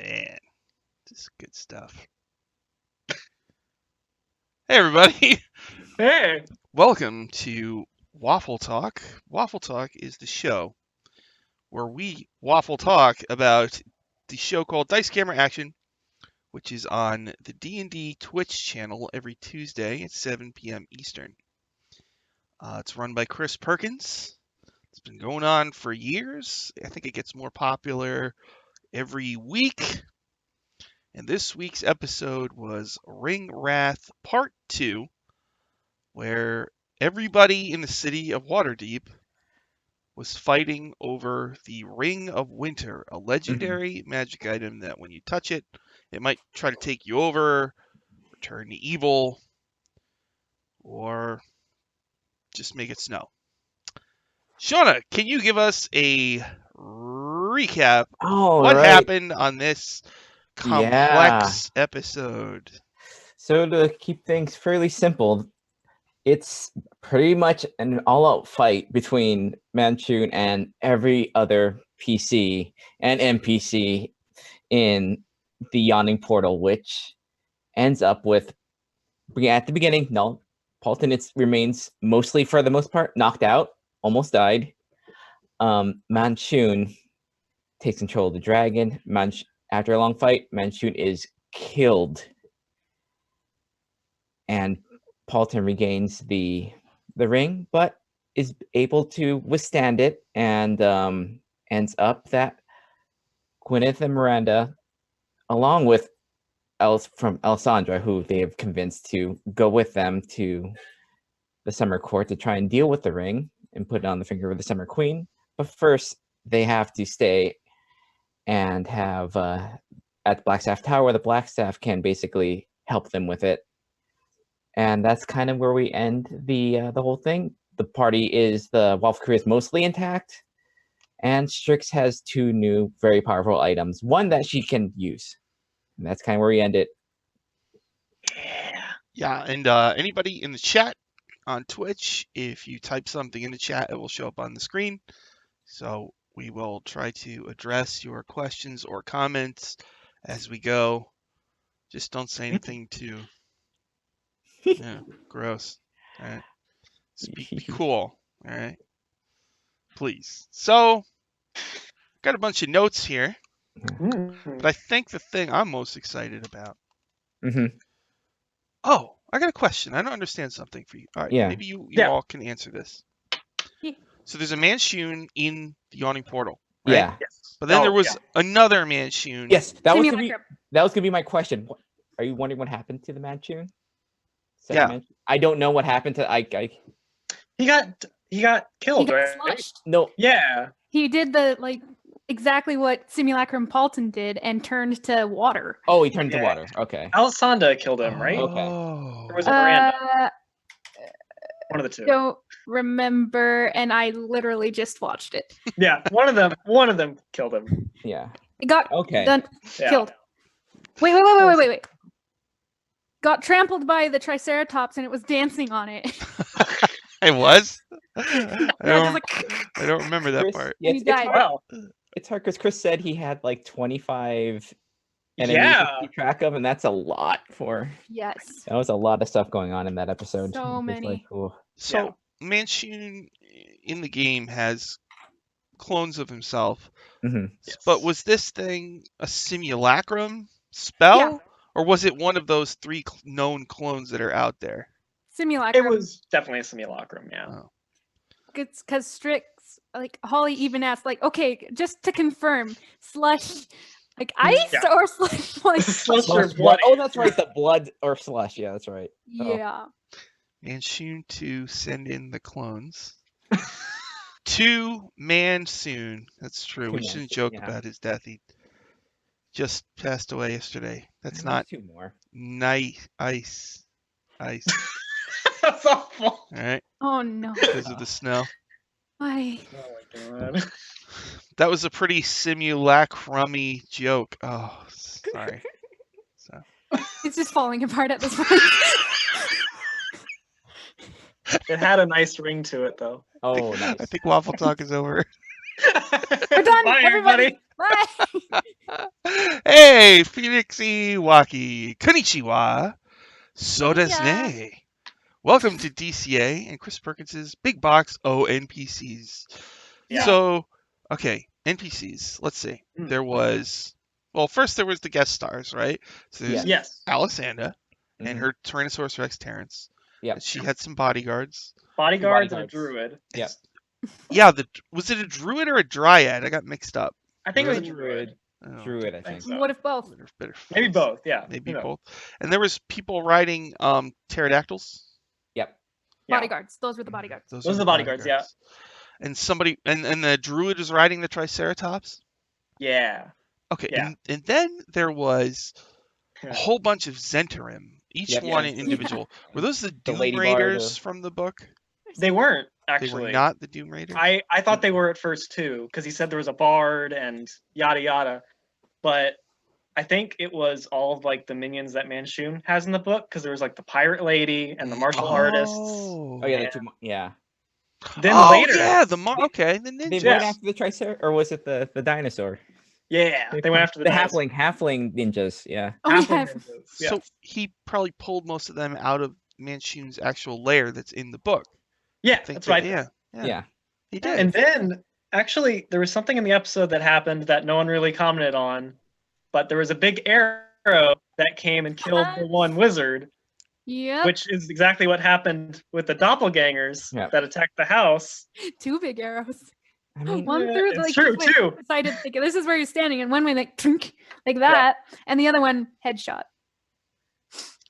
Man, this is good stuff. Hey, everybody. Hey. Welcome to Waffle Talk. Waffle Talk is the show where we waffle talk about the show called Dice Camera Action, which is on the D&D Twitch channel every Tuesday at 7 p.m. Eastern. It's run by Chris Perkins. It's been going on for years. I think it gets more popular every week. And this week's episode was Ring Wrath Part 2, where everybody in the city of Waterdeep was fighting over the Ring of Winter, a legendary magic item that when you touch it, it might try to take you over, or turn to evil, or just make it snow. Shauna, can you give us a recap of what happened on this complex episode? So to keep things fairly simple, it's pretty much an all-out fight between Manchun and every other PC and NPC in the Yawning Portal, which ends up with, at the beginning, Paulton remains mostly, for the most part, knocked out, almost died. Manchun takes control of the dragon. After a long fight, Manchun is killed. And Paulton regains the ring, but is able to withstand it, and ends up that Gwyneth and Miranda, along with Alessandra, who they have convinced to go with them to the Summer Court to try and deal with the ring and put it on the finger of the Summer Queen. But first, they have to stay and have at the Blackstaff Tower, where the Blackstaff can basically help them with it. And that's kind of where we end the whole thing. The Waffle Crew is mostly intact, and Strix has 2 new, very powerful items. One that she can use, and that's kind of where we end it. Yeah, and anybody in the chat on Twitch, if you type something in the chat, it will show up on the screen. So we will try to address your questions or comments as we go. Just don't say anything too gross. All right. Be cool. All right. Please. So, got a bunch of notes here. But I think the thing I'm most excited about. Oh, I got a question. I don't understand something for you. All right. Maybe you all can answer this. So there's a Manchun in the Yawning Portal, right? Yeah. Yes. But then there was another Manchun. Yes, that was gonna be my question. Are you wondering what happened to the Manchun? I don't know what happened to He got killed, right? Smushed. No. Yeah. He did exactly what Simulacrum Paulton did and turned to water. Oh, he turned to water. Okay. Alessandra killed him, right? Okay. Or was it Miranda? One of the two. Don't remember, and I literally just watched it. Yeah, one of them killed him. Yeah. It got Yeah. killed. Wait. Got trampled by the Triceratops, and it was dancing on it. It was? I don't remember that part. Yeah, it's hard because Chris said he had like 25 enemies to keep track of, and that's a lot for. Yes. That was a lot of stuff going on in that episode. So many. Cool. So Manchun in the game has clones of himself. Yes. But was this thing a simulacrum spell? Yeah. Or was it one of those 3 known clones that are out there? Simulacrum. It was definitely a simulacrum, yeah. Oh. It's because Strix, Holly even asked, okay, just to confirm, slush, ice or slush? Slush or blood. Oh, that's right, the blood or slush. Yeah, that's right. Yeah. Manchun to send in the clones. 2 Manchun. That's true. We shouldn't joke about his death. He just passed away yesterday. That's not 2 more. Ice. That's awful. All right. Oh no. Because of the snow. Why? Oh my god. That was a pretty simulacrum-y joke. Oh, sorry. It's just falling apart at this point. It had a nice ring to it, though. Oh, nice. I think Waffle Talk is over. We're done, Bye, everybody. Bye. Hey, Phoenixy Waki. Konnichiwa. So desu Konnichiwa. ne. Welcome to DCA and Chris Perkins's Big Box O NPCs. Yeah. So, okay, NPCs. Let's see. Mm. There was, well, first there was the guest stars, right? So there's Yes. Alessandra and Mhm. her Tyrannosaurus Rex Terrence. Yep. And she had some bodyguards. Bodyguards and a bodyguards. druid. Yep. Yeah, was it a druid or a dryad? I got mixed up. I think it was a Druid. druid. Oh, Druid, I I think. think so. What if both? better Maybe both. Yeah. Maybe Who knows? both. And there was people riding pterodactyls. Yep. Yeah. Bodyguards. Those were the bodyguards. Those are the bodyguards, yeah. And somebody and the druid was riding the Triceratops. Yeah. Okay, Yeah. and then there was a whole bunch of Zentarim, each Yep. one Yes. individual. Were those the Doom Lady Raiders Bard, from the book? They weren't They actually. were not the Doom Raiders. I thought they were at first too, because he said there was a bard and yada yada, but I think it was all of like the minions that Manshun has in the book, because there was like the pirate lady and the martial artists. Oh yeah, Yeah. yeah. Then oh later, yeah, the ninjas. They went after the Tricer, or was it the dinosaur? yeah, they went after the dinosaur. halfling ninjas. Yeah. Oh, yeah. Halfling ninjas, So yes. he probably pulled most of them out of Manshun's actual lair that's in the book. Yeah, I think that's right. Yeah, Yeah. he did. And then actually there was something in the episode that happened that no one really commented on, but there was a big arrow that came and killed the one wizard, Yep. which is exactly what happened with the doppelgangers Yep. that attacked the house. 2 big arrows. I mean, One Yeah, through it's like true, this way, too. decided like this is where you're standing, and one way like trink, like that, and the other one headshot.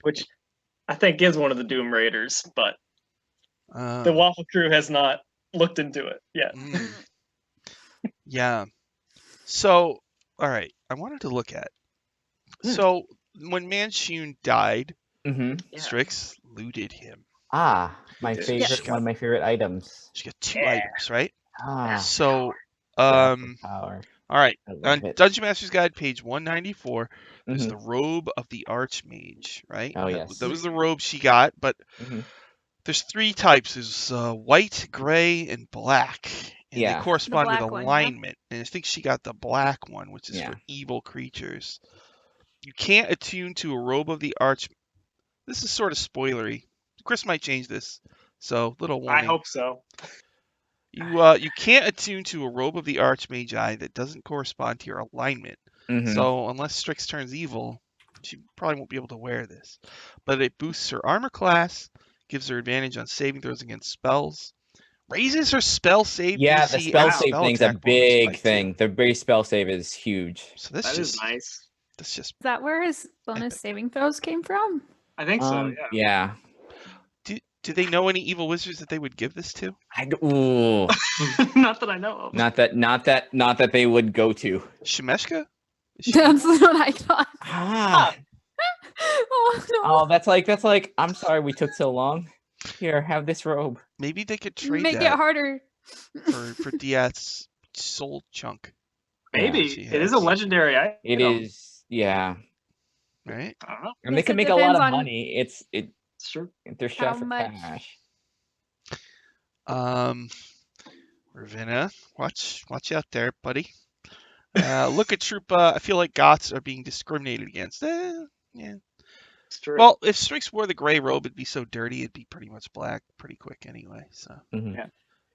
Which I think is one of the Doom Raiders, but Uh, the Waffle crew has not looked into it yet. mm. Yeah. So, all right, I wanted to look at. So when Manshun died, mm-hmm. Yeah. Strix looted him. Ah, my Yes. favorite, one of my favorite items. She got 2 Yeah. items, right? Ah, So, power. all right, I love on it. Dungeon Master's Guide, page 194, there's Mhm. the robe of the Archmage, right? Oh, That- yes. That was the robe she got, but Mhm. there's 3 types. There's white, gray, and black. And Yeah. they correspond with black one, yeah. alignment. And I think she got the black one, which is Yeah. for evil creatures. You can't attune to a robe of the Arch. This is sort of spoilery. Chris might change this, so little I warning. hope so. You can't attune to a robe of the Archmagi that doesn't correspond to your alignment. Mhm. So unless Strix turns evil, she probably won't be able to wear this. But it boosts her armor class, gives her advantage on saving throws against spells, raises her spell save Yeah, DC the spell and save spell thing's a attack bonus by big 2. thing. The base spell save is huge. So that's That is just nice. that's just. Is that where his bonus saving throws came from? I think so, yeah. Yeah. Do they know any evil wizards that they would give this to? Ooh. Not that I know of. Not that they would go to. Shemeshka? Is she That's evil? what I thought. Ah. Oh no! Oh, that's like. I'm sorry we took so long. Here, have this robe. Maybe they could trade Make it that harder. for Diath's soul chunk, Maybe. she It is a has. legendary item. It is. Yeah. right? I don't know. And Yes, they can it make a lot depends of on money. It's true. They're how strapped for much. cash. Ravenna, watch out there, buddy. Look at Troop. I feel like Goths are being discriminated against. Yeah. It's true. Well, if Strix wore the gray robe, it'd be so dirty, it'd be pretty much black pretty quick anyway. So Mhm. Yeah.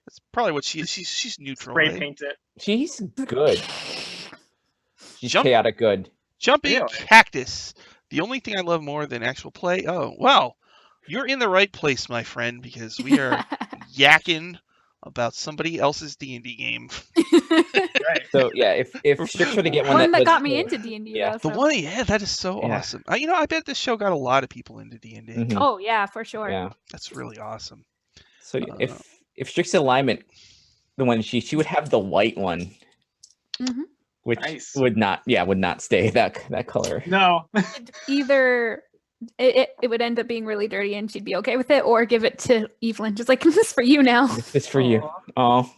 that's probably what she's neutral, spray right? paint it. She's good. She's Jump- chaotic good. Jumping Really? Cactus. The only thing I love more than actual play. Oh, wow. You're in the right place, my friend, because we are yakking about somebody else's D&D game. Right. So yeah, if Strix were to get one One that was got me for- into D&D. yeah. The one, yeah, that is so Yeah. awesome. I bet this show got a lot of people into D&D. Mhm. Oh yeah, for sure. Yeah. That's really awesome. So if Strix alignment, the one she would have the white one, Mhm. which Nice. would not stay that color. No. Either it would end up being really dirty and she'd be okay with it, or give it to Evelyn, just like this is for you now. This is for you. Aw. Oh,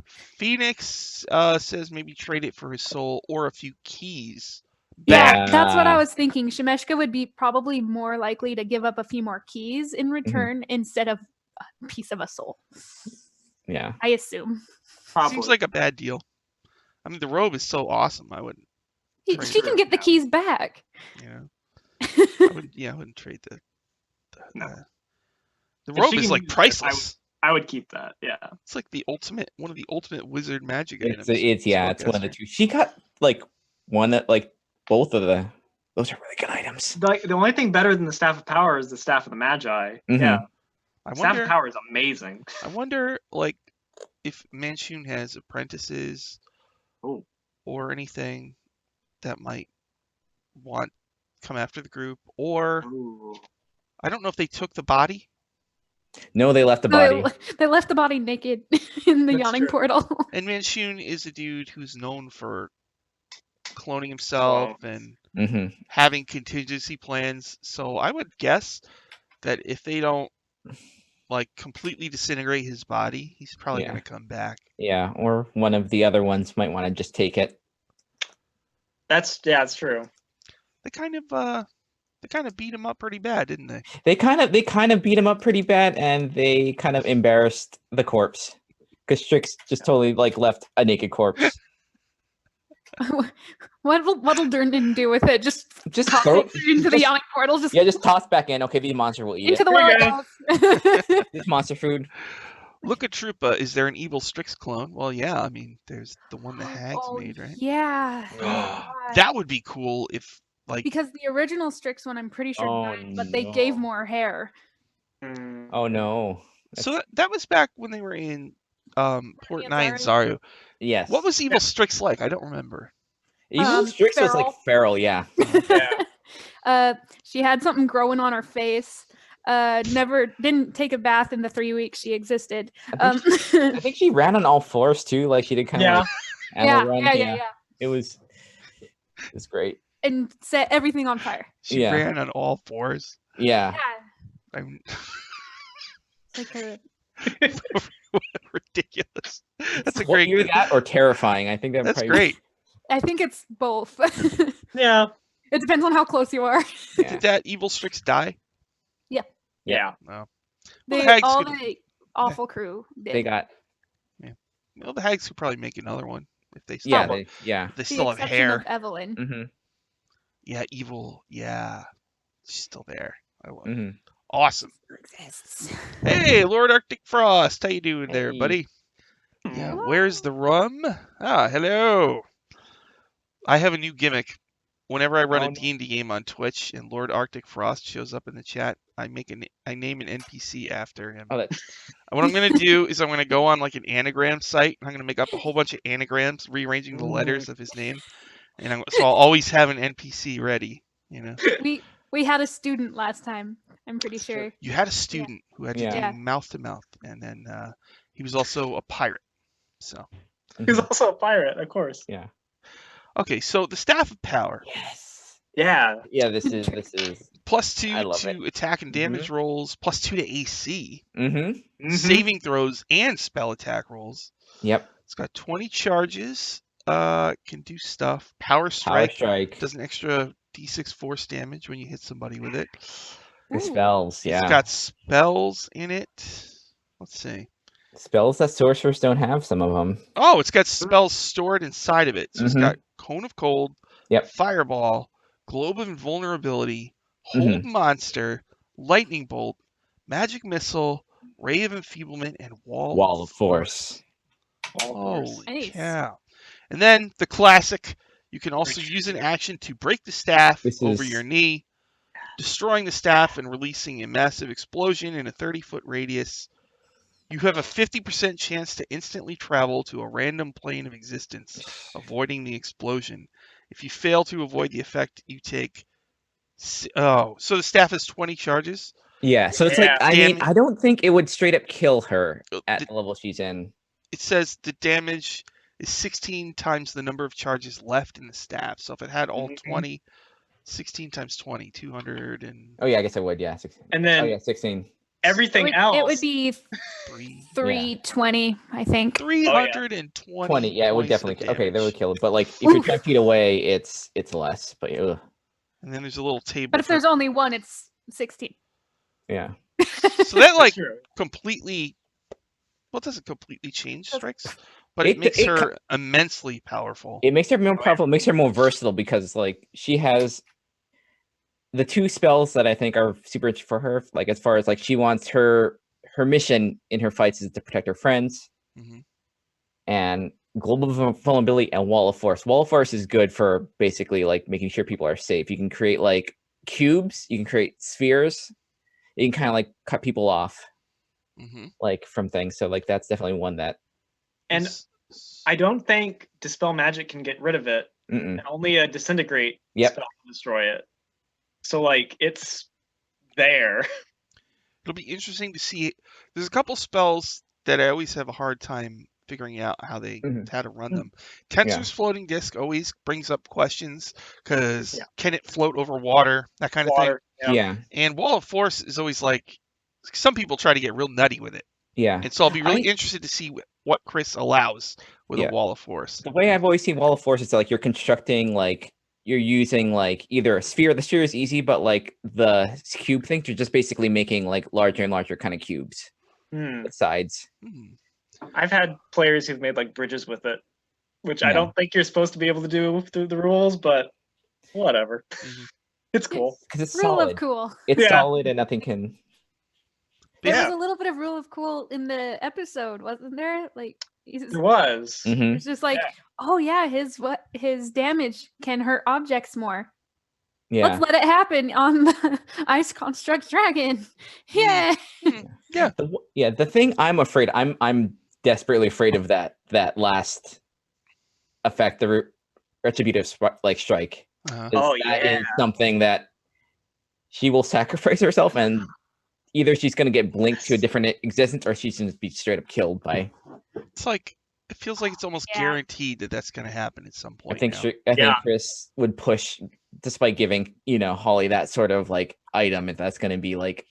Phoenix says maybe trade it for his soul or a few keys. Yeah, that's what I Bah. was thinking. Shemeshka would be probably more likely to give up a few more keys in return instead of a piece of a soul. yeah. I assume. Probably. Seems like a bad deal. I mean, the robe is so awesome. I wouldn't. She can get the keys back. You know, I wouldn't trade the If robe she is can like use it, priceless. I would keep that. Yeah. It's like one of the ultimate wizard magic items. It's one of the two. She got like one that like both of the. Those are really good items. The only thing better than the Staff of Power is the Staff of the Magi. Mhm. Yeah. I Staff wonder. of Power is amazing. I wonder, like, if Manchun has apprentices Ooh. or anything that might want come after the group, or Ooh. I don't know if they took the body. No, they left the body. They left the body naked in the That's yawning true. portal. And Manchun is a dude who's known for cloning himself and Hmm. having contingency plans. So I would guess that if they don't like completely disintegrate his body, he's probably Yeah. going to come back. Yeah, or one of the other ones might want to just take it. That's true. They kind of beat him up pretty bad, didn't they? They kind of beat him up pretty bad, and they kind of embarrassed the corpse because Strix just totally like left a naked corpse. What'll Durnan do with it? Just toss throw it into the yawning portal. Just toss back in. Okay, the monster will eat into it. the well Here it goes. This monster food. Look at Troopa. Is there an evil Strix clone? Well, yeah. I mean, there's the one the hags made, right? Yeah. That would be cool if, like, Because the original Strix one, I'm pretty sure died, but they gave more hair. Mm. Oh no. so that was back when they were in Port and 9 Zaru. Yes. What was evil Strix like? I don't remember. Evil Strix was like feral. feral, yeah. Yeah. She had something growing on her face. Never didn't take a bath in the 3 weeks she existed. I think she ran on all fours too, like she did kind of Yeah. like animal run. Yeah. It was great. And set everything on fire. She Yeah. ran on all fours. Yeah. I'm Like a ridiculous. That's a What great. year that or terrifying? I think That's probably, great. I think it's both. Yeah. It depends on how close you are. Yeah. Did that evil Strix die? Yeah. No. They Hags all could- the awful crew did. They got Well, the hags could probably make another one if they still, yeah, have, yeah. if they the still have exception hair. of Evelyn. Mm-hmm. Yeah, evil. Yeah, she's still there. I love it. Mm-hmm. Awesome. Exists. Hey, Lord Arctic Frost, how you doing there, Hey. buddy? Yeah, Mm. where's the rum? Ah, hello. I have a new gimmick. Whenever I run Oh, a no. D&D game on Twitch and Lord Arctic Frost shows up in the chat, I name an NPC after him. Oh, that's What I'm gonna do is I'm gonna go on like an anagram site. And I'm gonna make up a whole bunch of anagrams, rearranging the letters of his name, and so I'll always have an NPC ready. You know, We had a student last time. I'm pretty That's true. sure. you had a student who had to Yeah. do mouth to mouth, and then he was also a pirate. So He's also a pirate, of course. yeah. okay, so the Staff of Power, Yes. Yeah. Yeah, this is +2 I love to attack and damage rolls, +2 to AC, mm-hmm. saving throws, and spell attack rolls. Yep. It's got 20 charges. Can do stuff. Power Power strike. strike. Does an extra d6 force damage when you hit somebody with it. The Ooh. spells, yeah. It's got spells in it. Let's see. Spells that sorcerers don't have, some of them. Oh, it's got spells stored inside of it. So it's Mhm. got Cone of Cold, Yep. Fireball, Globe of Invulnerability, Hold Monster, Lightning Bolt, Magic Missile, Ray of Enfeeblement, and Wall of Force. Holy Nice. cow. And then the classic, you can also use an action to break the staff This over is- your knee, destroying the staff and releasing a massive explosion in a 30-foot radius. You have a 50% chance to instantly travel to a random plane of existence, avoiding the explosion. If you fail to avoid the effect, you take... so the staff has 20 charges. Yeah, so it's like, Yeah. I mean, Damn it. I don't think it would straight up kill her at The- the level she's in. It says the damage is 16 times the number of charges left in the staff. So if it had all Mhm. 20, 16 times 20, 200 and Oh yeah, I guess I would, yeah. 16. And Oh then yeah, 16. everything else. It would be 3, 320, I think. 320 20, yeah, it would points of definitely okay, that would damage. kill it. But like if you're 10 feet away, it's less. But ugh, And then there's a little table. But if there's only one, it's 16. yeah. So that like True. completely, well, it doesn't completely change strikes, but it makes her immensely powerful. It makes her more powerful. It makes her more versatile because like she has the two spells that I think are super for her. Like as far as like she wants her mission in her fights is to protect her friends, and global vulnerability and wall of force. Wall of force is good for basically like making sure people are safe. You can create like cubes. You can create spheres. You can kind of like cut people off, like from things. So like that's definitely one that. And I don't think Dispel Magic can get rid of it. Only a Disintegrate spell can destroy it. So like it's there. It'll be interesting to see. There's a couple spells that I always have a hard time figuring out how to run them. Tensor's floating disc always brings up questions because can it float over water? That kind of thing. Yeah. And Wall of Force is always like some people try to get real nutty with it. Yeah. And so I'll be really interested to see what Chris allows with a Wall of Force. The way I've always seen Wall of Force is like you're constructing like you're using like either a sphere. The sphere is easy, but like the cube thing, you're just basically making like larger and larger kind of cubes with sides. I've had players who've made like bridges with it, which I don't think you're supposed to be able to do through the rules, but whatever. It's cool. Because it's Rule solid. of cool. It's solid and nothing can. There was a little bit of rule of cool in the episode, wasn't there? Like there was. It's just like, oh yeah, his damage can hurt objects more. Yeah. Let's let it happen on the Ice Construct Dragon. Yeah. The thing I'm afraid, I'm desperately afraid of that last effect, the retributive strike. Is something that she will sacrifice herself, and either she's going to get blinked to a different existence, or she's going to be straight up killed by. It's like it feels like it's almost guaranteed that that's going to happen at some point. I think Chris would push, despite giving Holly that sort of like item, if that's going to be like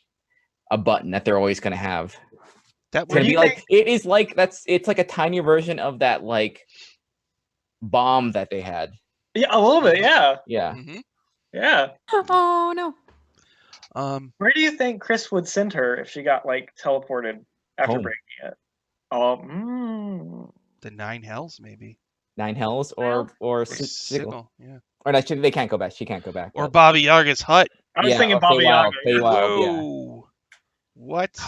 a button that they're always going to have. That would be like it's like a tiny version of that like bomb that they had. Yeah, a little bit. Yeah. Yeah. Yeah. Oh no. Where do you think Chris would send her if she got like teleported after breaking it? The 9 hells, maybe. 9 hells or Sigil. Yeah. Or no, they can't go back. She can't go back. Or Baba Yaga's hut. I was thinking Baba Yaga. Whoa. What?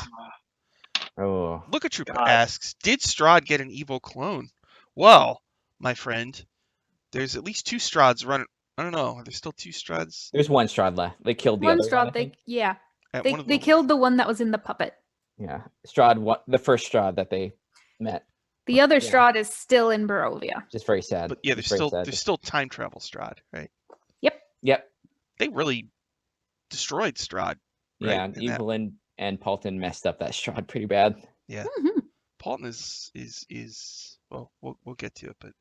Oh. Look at Trooper asks, did Strahd get an evil clone? Well, my friend, there's at least 2 Strahds running. I don't know. Are there still 2 Strahds? There's 1 Strahd left. They killed the one other Strahd. one. They killed the one that was in the puppet. Yeah, Strahd. The first Strahd that they met. The other Strahd is still in Barovia. Just very sad. But yeah, there's still time travel Strahd, right? Yep. They really destroyed Strahd. Right? Yeah, Evelyn and Paulton messed up that Strahd pretty bad. Yeah. Paulton is well, we'll get to it, but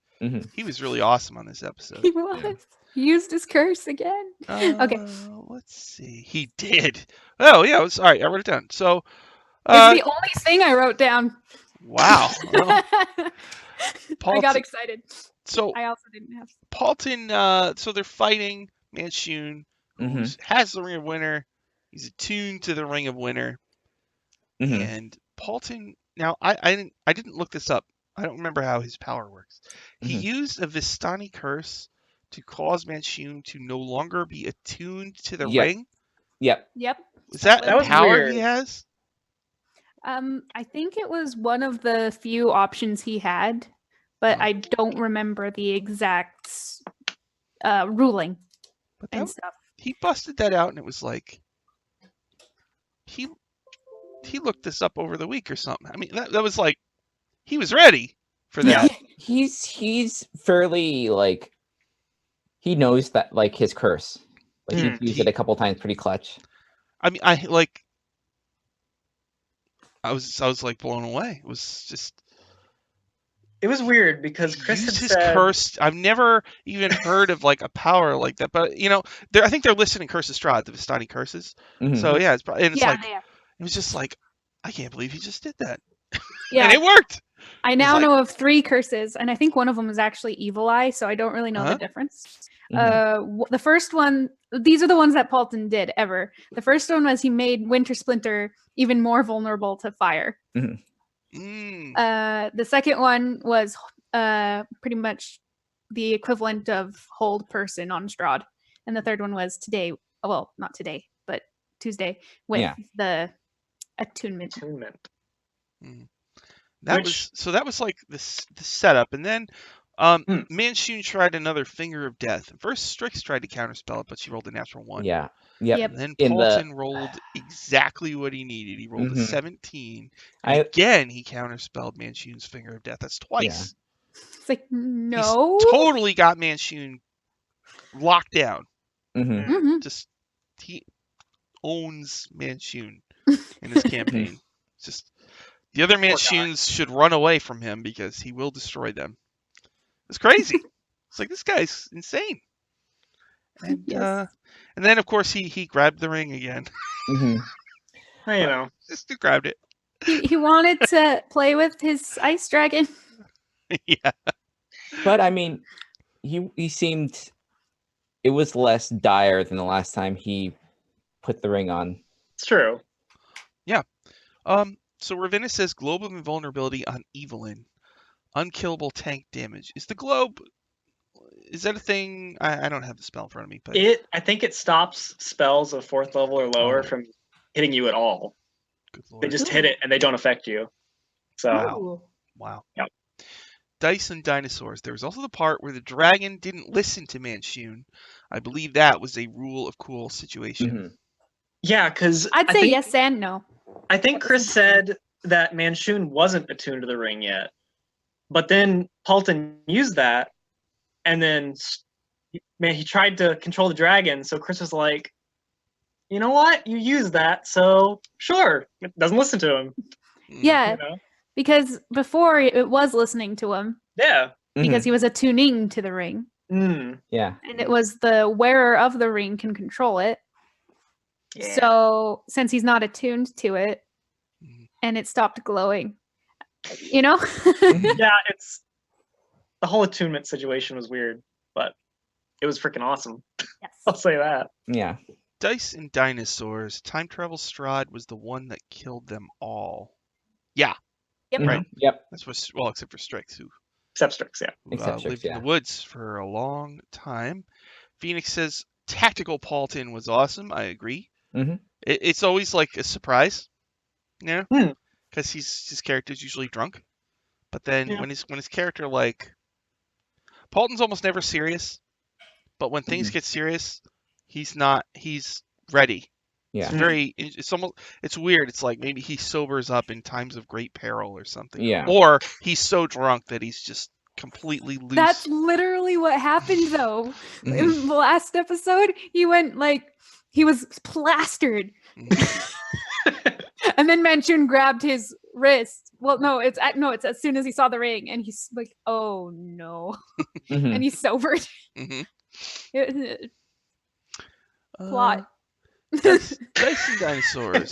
he was really awesome on this episode. He was. Yeah. He used his curse again. Okay. Let's see. He did. Oh yeah, it was all right. I wrote it down. So it's the only thing I wrote down. Wow. I got excited. So I also didn't have Paulton. So they're fighting Manchun, who has the Ring of Winter. He's attuned to the Ring of Winter, and Paulton. Now I didn't look this up. I don't remember how his power works. He used a Vistani curse to cause Manchun to no longer be attuned to the ring. Yep. Is that a power weird. he has? I think it was one of the few options he had, but I don't remember the exact ruling and stuff. He busted that out, and it was like he looked this up over the week or something. I mean, that was like he was ready for that. He's fairly like he knows that like his curse. Like he's used it a couple times, pretty clutch. I mean, I was like blown away. It was weird because Chris had his said curse. I've never even heard of like a power like that, but I think they're listed in Curse of Strahd, the Vistani curses. So yeah, it was just like I can't believe he just did that. Yeah, and it worked. I now know of 3 curses, and I think one of them is actually Evil Eye, so I don't really know the difference. The first one, these are the ones that Paulton did ever. The first one was he made Winter Splinter even more vulnerable to fire. The second one was pretty much the equivalent of hold person on Strahd. And the third one was today. Well, not today, but Tuesday with Yeah. the attunement. That was like the setup, and then Manchun tried another Finger of Death. First, Strix tried to counterspell it, but she rolled a natural 1. Yeah. Yep. Yep. And then In the- Paulton rolled exactly what he needed. He rolled a Mhm. 17, and I- again he counterspelled Manchun's Finger of Death. That's twice. It's like, no. He's totally got Manchun locked down. Mhm. Mhm. Just he owns Manchun in his campaign. Just the other Manchuns should run away from him because he will destroy them. It's crazy. It's like, this guy's insane. And Yes. and then of course he grabbed the ring again. Mhm. Well, you know. Just grabbed it. He wanted to play with his ice dragon. Yeah. But I mean, he seemed, it was less dire than the last time he put the ring on. It's true. So Ravenna says globe of invulnerability on Evelyn. Unkillable tank damage. Is the globe, is that a thing? I don't have the spell in front of me, but I think it stops spells of 4th level or lower Oh. from hitting you at all. good They lord. just hit it and they don't affect you. So Wow. Wow. Yep. Dice and dinosaurs. There was also the part where the dragon didn't listen to Manchun. I believe that was a rule of cool situation. Mhm. yeah, because I'd say yes and no. I think Chris said that Manchun wasn't attuned to the ring yet, but then Paulton used that, and then he tried to control the dragon. So Chris was like, "You know what? You used that, so sure." It doesn't listen to him. Yeah, You know? because before it was listening to him Yeah. because Mhm. he was attuning to the ring. Yeah. And it was the wearer of the ring can control it. Yeah. So since he's not attuned to it Mhm. and it stopped glowing, you know? Yeah, it's the whole attunement situation was weird, but it was freaking awesome. I'll Yes. say that. Yeah. Dice and dinosaurs. Time travel Strahd was the one that killed them all. Yeah, Yep. Mhm. Right. Yep. that's what. Well, except for Strix, who Except Strix, yeah. Except Strix, lived in yeah. the woods for a long time. Phoenix says tactical Paulton was awesome. I agree. Mhm. It's always like a surprise, you Hmm. know, because his character's usually drunk. But then Yeah. when his character, like, Paulton's almost never serious, but when things Mhm. get serious, he's ready. Yeah. It's weird. It's like maybe he sobers up in times of great peril or something. Yeah. Or he's so drunk that he's just completely loose. That's literally what happened though. Mhm. In the last episode, he went like he was plastered. Mhm. And then Manchun grabbed his wrist. Well, no, it's as soon as he saw the ring, and he's like, "Oh no!" Mhm. And he's sobered. Mhm. Plot. Dice and dinosaurs.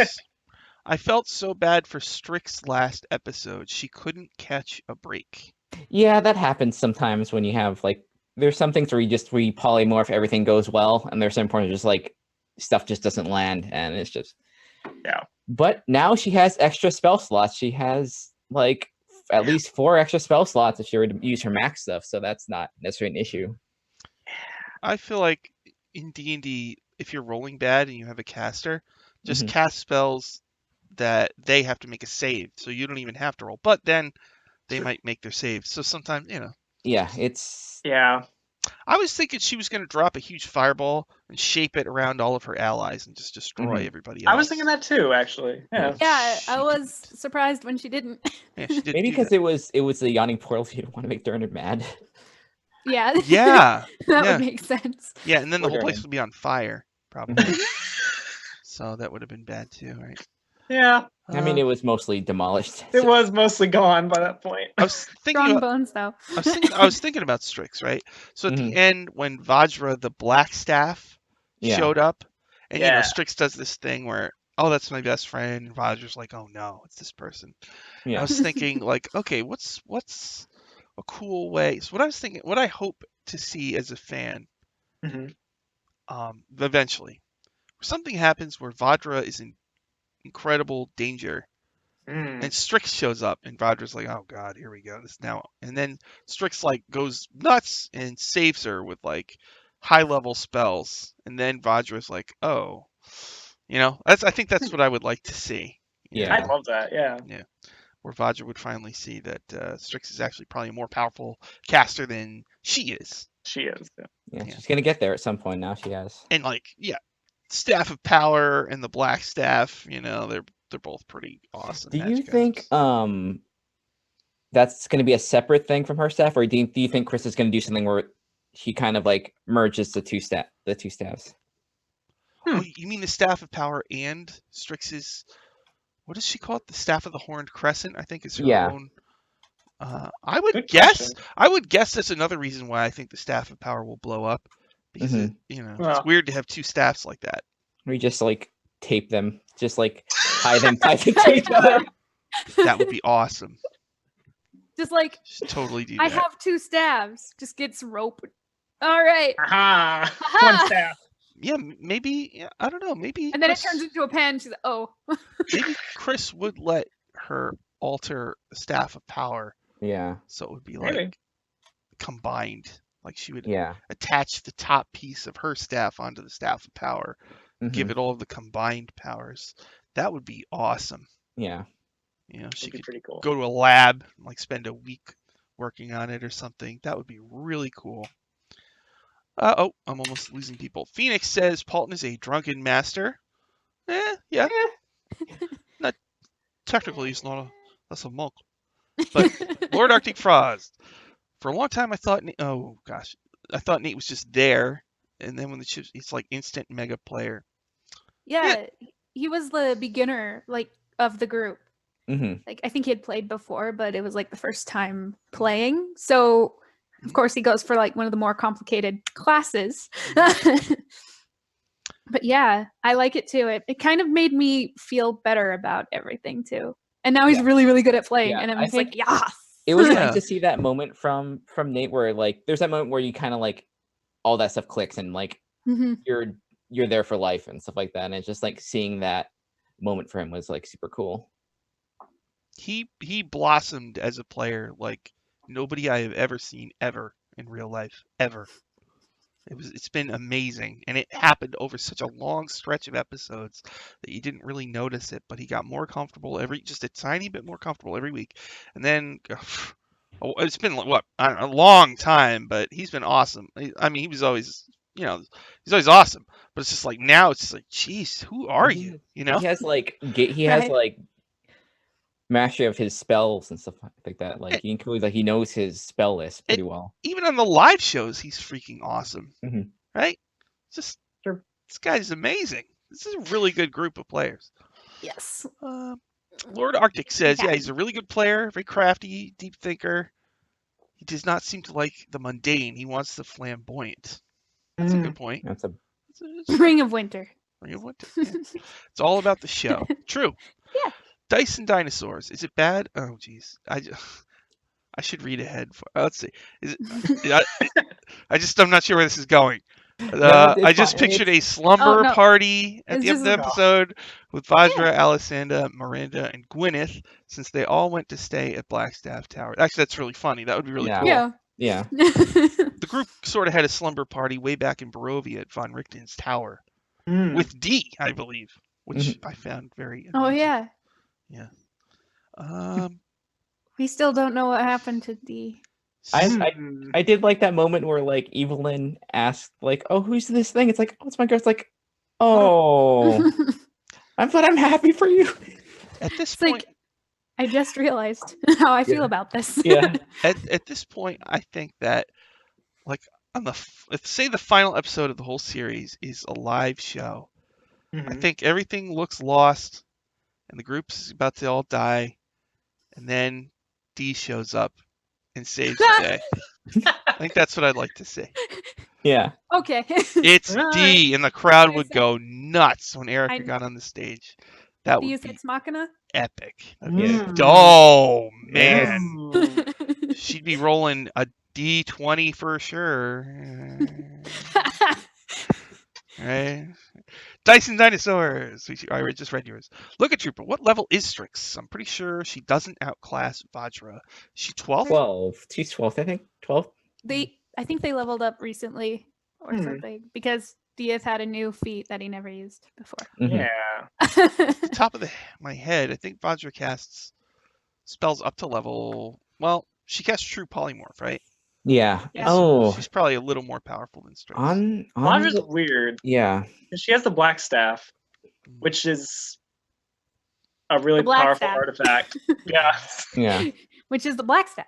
I felt so bad for Strix's last episode. She couldn't catch a break. Yeah, that happens sometimes when you have like, there's some things where you polymorph, everything goes well, and there's some points where just like stuff just doesn't land, and it's just Yeah. But now she has extra spell slots. She has like at least 4 extra spell slots if she were to use her max stuff, so that's not necessarily an issue. I feel like in D&D, if you're rolling bad and you have a caster, just Mhm. cast spells that they have to make a save, so you don't even have to roll. But then they might make their save. So sometimes, Yeah, it's Yeah. I was thinking she was going to drop a huge fireball and shape it around all of her allies and just destroy Mhm. everybody else. I was thinking that too, actually. Yeah. Yeah, She I was didn't. surprised when she didn't. Yeah, she did maybe do because that. it was the yawning portal. You don't want to make Durnan mad. Yeah. Yeah, That yeah. would make sense. Yeah, and then the Poor whole place Durnan. would be on fire, probably. So that would have been bad too, right? Yeah. I mean, it was mostly demolished. It was mostly gone by that point. I was thinking Strong about bones, though. I was thinking about Strix, right? So at the Mhm. end, when Vajra the Black Staff Yeah. showed up, and Yeah. Strix does this thing where, oh, that's my best friend, and Vajra's like, oh no, it's this person. I Yeah. was thinking, like, okay, what's a cool way? So what I was thinking, what I hope to see as a fan, Mhm. eventually, something happens where Vajra is in incredible danger, And Strix shows up, and Vodra's like, "Oh God, here we go. This now." And then Strix like goes nuts and saves her with like high level spells. And then Vodra's like, "Oh, I think that's what I would like to see." Yeah. I'd love that. Yeah. Where Vajra would finally see that Strix is actually probably a more powerful caster than she is. She is. Yeah. Yeah, Yeah. she's gonna get there at some point. Now she has. And like, yeah, Staff of Power and the Black Staff, they're both pretty awesome. Do you magic think items. that's gonna be a separate thing from her staff, or do you think Chris is gonna do something where she kind of like merges the two staffs? Oh, you mean the Staff of Power and Strix's? What does she call it? The Staff of the Horned Crescent, I think, is her own. I would Good guess. question. I would guess that's another reason why I think the Staff of Power will blow up, because Well. it's weird to have two staffs like that. We just like tape them, just like tie them to each other. That would be awesome. Just like, Just totally do I that. have 2 stabs. Just get some rope. All right. Aha! Aha! One staff. Yeah, maybe. Yeah, I don't know. Maybe. And then it Chris, turns into a pen. She's like, oh. maybe Chris would let her alter the Staff of Power, Yeah, so it would be Maybe. like combined. Like she would yeah. attach the top piece of her staff onto the Staff of Power, give Mhm. it all of the combined powers. That would be awesome. Yeah. She That'd be could pretty cool. go to a lab, like spend a week working on it or something. That would be really cool. I'm almost losing people. Phoenix says Paulton is a drunken master. Yeah. Not technically, he's not that's a monk. But Lord Arctic Frost. For a long time, I thought Nate was just there, and then when the chips, it's like instant mega player. Yeah, he was the beginner, like, of the group. Hmm. Like, I think he had played before, but it was like the first time playing. So, of course, he goes for like one of the more complicated classes. But yeah, I like it too. It kind of made me feel better about everything too. And now he's Yeah. really, really good at playing. Yeah, And I'm I just like, think yes. It was Yeah. nice to see that moment from Nate, where like there's that moment where you kind of like all that stuff clicks and like Mhm. you're there for life and stuff like that. And it's just like seeing that moment for him was like super cool. He blossomed as a player like nobody I have ever seen ever in real life ever. It's been amazing, and it happened over such a long stretch of episodes that you didn't really notice it. But he got more comfortable just a tiny bit more comfortable every week, and then it's been a long time, but he's been awesome. I mean, he was always he's always awesome, but it's just like now it's just like, geez, who are you? He has like has Right. like mastery of his spells and stuff like that. Like he knows his spell list pretty well. Even on the live shows, he's freaking awesome, Mhm. right? Just Sure. This guy's amazing. This is a really good group of players. Yes. Lord Arctic says, Yeah. yeah, he's a really good player, very crafty, deep thinker. He does not seem to like the mundane. He wants the flamboyant. That's a good point. That's a Ring of Winter. Ring of Winter. Yeah. It's all about the show. True. Yeah. Dice and Dinosaurs. Is it bad? Oh, geez. I should read ahead. Let's see. Is it? I'm not sure where this is going. I just pictured a slumber no. party at It's the end of the just- episode with Vajra, Alessandra, Miranda, and Gwyneth, since they all went to stay at Blackstaff Tower. Actually, that's really funny. That would be really cool. Yeah. yeah. The group sort of had a slumber party way back in Barovia at Von Richten's tower with D, I believe, which I found very Oh amusing. yeah. We still don't know what happened to D. I did like that moment where like Evelyn asked like, "Oh, who's this thing?" It's like, "Oh, it's my girl." It's like, "Oh, I'm happy for you." At this It's point, like, I just realized how I feel about this. Yeah. at this point, I think that like on let's say the final episode of the whole series is a live show. I think everything looks lost, and the group's about to all die, and then D shows up and saves the day. I think that's what I'd like to see. Yeah. Okay. It's Alright. D, and the crowd would go nuts when Erica I- got on the stage. That D would is be Ex Machina. epic. Yeah. Oh man, Ooh. she'd be rolling a D20 for sure. Right? Dyson Dinosaurs. I just read yours. Look at Trooper. What level is Strix? I'm pretty sure she doesn't outclass Vajra. She 12th? 12. She's 12th, I think. 12. I think they leveled up recently or something because Diaz had a new feat that he never used before. Mhm. Yeah. Top of my head, I think Vajra casts spells up to level. Well, she casts True Polymorph, right? Yeah. Yeah. Oh, She's probably a little more powerful than Strix. on Ladra's the, weird. yeah. She has the black staff, which is a really The black powerful staff. artifact. Yeah. Yeah. Which is the black staff.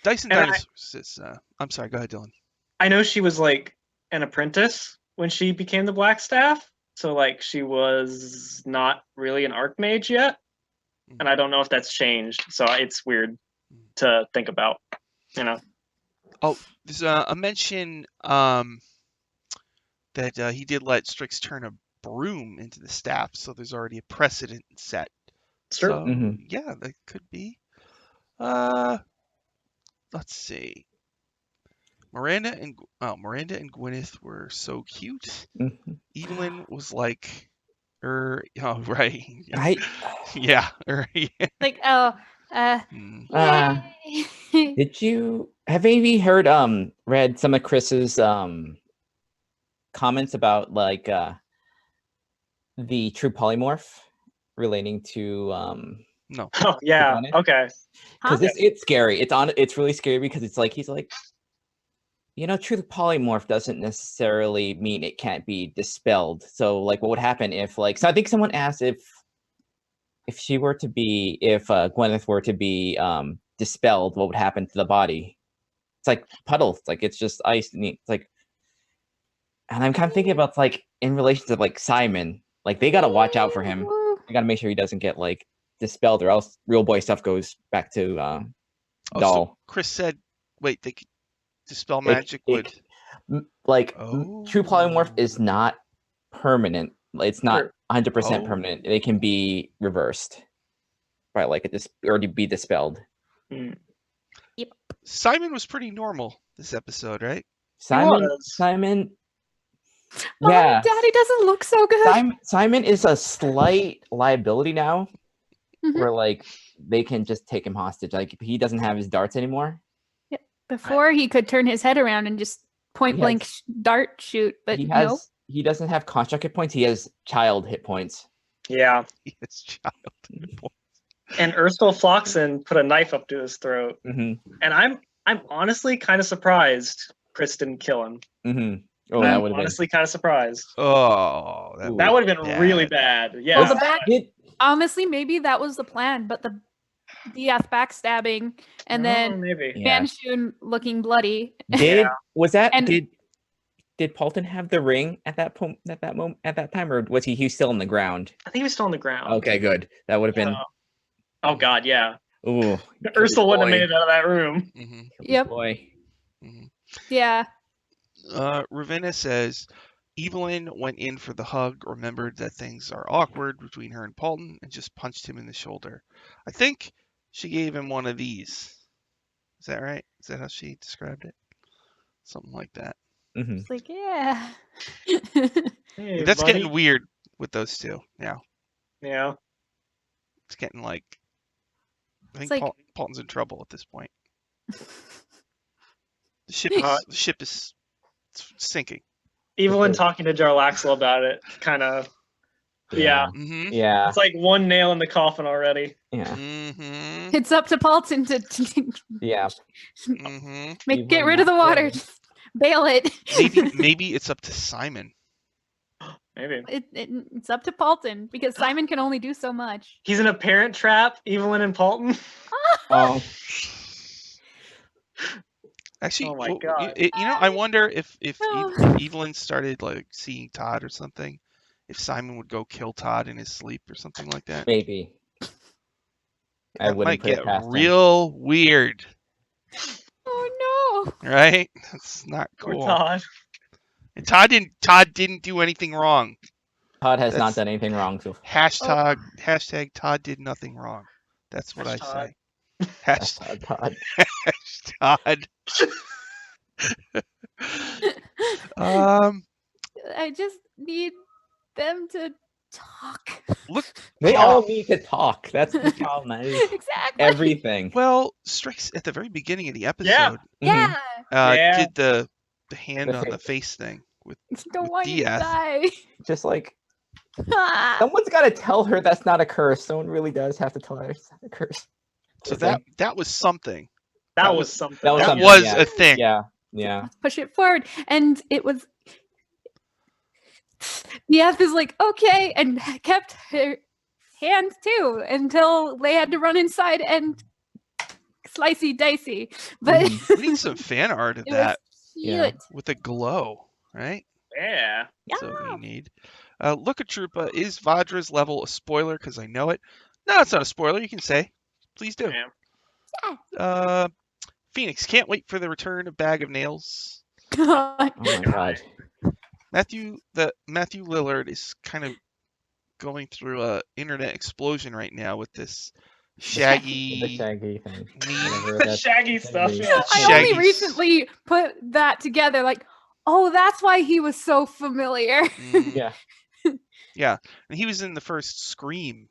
Dyson And Dinosaurs is. I'm sorry. Go ahead, Dylan. I know she was like an apprentice when she became the black staff, so like she was not really an archmage yet, and I don't know if that's changed. So it's weird to think about, you know. Oh, there's a mention that he did let Strix turn a broom into the staff, so there's already a precedent set. It's true. So yeah, that could be. Let's see. Miranda and Gwyneth were so cute. Mhm. Evelyn was like, oh right, I yeah, right. Like, oh, yay. did you have any heard read some of Chris's comments about like the true polymorph relating to No. Oh yeah. Gwyneth? Okay. because Huh? it's scary. It's really scary because it's like he's like, you know, true polymorph doesn't necessarily mean it can't be dispelled. So like what would happen if like, so I think someone asked if she were to be, if Gwyneth were to be dispelled, what would happen to the body? It's like puddles, like it's just ice, and it's like, and I'm kind of thinking about like in relation to like Simon, like they got to watch out for him. They got to make sure he doesn't get like dispelled, or else real boy stuff goes back to Oh, doll. so Chris said, wait, they could dispel It- magic it- would. True polymorph is not permanent. It's not Sure. 100% Oh. permanent. They can be reversed by like or to be dispelled. Simon was pretty normal this episode, right? Simon, Oh, yeah. Daddy doesn't look so good. Simon is a slight liability now, Mhm. where like they can just take him hostage. Like he doesn't have his darts anymore. Before he could turn his head around and just point blank dart shoot, but no. He doesn't have construct hit points. He has child hit points. Yeah. He has child. And Ursula Floxen put a knife up to his throat, and I'm honestly kind of surprised Chris didn't kill him. Oh, that I'm would have honestly kind of surprised. Oh, That would have been really bad. Yeah. Well, honestly, maybe that was the plan, but the backstabbing and then maybe. Manshun looking bloody. Did Paulton have the ring at that point? At that time, or was he still on the ground? I think he was still on the ground. Okay, good. That would have been. Oh God, yeah. Ooh, Ursula wouldn't have made it out of that room. Yep. Boy. Yeah. Ravenna says Evelyn went in for the hug, remembered that things are awkward between her and Paulton, and just punched him in the shoulder. I think she gave him one of these. Is that right? Is that how she described it? Something like that. It's like, yeah. Hey, That's buddy. getting weird with those two now. Yeah. It's getting like, I think like- Paulton's in trouble at this point. The ship is sinking. Evelyn talking to Jarlaxle about it, kind of. Yeah. Mm-hmm. Yeah. It's like one nail in the coffin already. Yeah. Mm-hmm. It's up to Paulton to Yeah. Mm-hmm. get rid of the water. Just bail it. Maybe it's up to Simon. Maybe. It's up to Paulton because Simon can only do so much. He's in a parent trap, Evelyn and Paulton. Oh. Actually, Oh my God. I wonder if Oh. Evelyn started like seeing Todd or something, if Simon would go kill Todd in his sleep or something like that. Maybe. I That wouldn't might put it get past him. real weird, Oh right? That's not Poor cool. Todd. And Todd didn't do anything wrong. Todd has not That's- done anything wrong. So Hashtag Todd did nothing wrong. That's what I Todd. say. Hashtag Todd. Todd. no. I just need them to talk. Look, They Cloud- all need to talk. That's the problem. That is Exactly. everything. Well, Strix at the very beginning of the episode Yeah. Yeah. did the hand The on the face. face thing with Don't with want you to Diaz. die. Just like someone's got to tell her that's not a curse. Someone really does have to tell her it's not a curse. So It's like- that was something. That was something. That was That something, was yeah. a thing. Yeah, yeah. Let's push it forward. And it was Diaz is like, okay, and kept her hands too until they had to run inside and slicey dicey. But Mhm. We need some fan art of it that was cute. Yeah. with a glow, right? Yeah. That's what we need. Look at Troopa. Is Vadra's level a spoiler? Because I know it. No, it's not a spoiler. You can say. Please do. Yeah. Phoenix, can't wait for the return of Bag of Nails. Oh my god. Matthew Lillard is kind of going through a internet explosion right now with this The shaggy shaggy thing. meme. Whatever The that's- shaggy stuff. shaggy. Yeah. I Shaggy. only recently put that together, like, oh, that's why he was so familiar. Mm, Yeah. yeah, and he was in the first Scream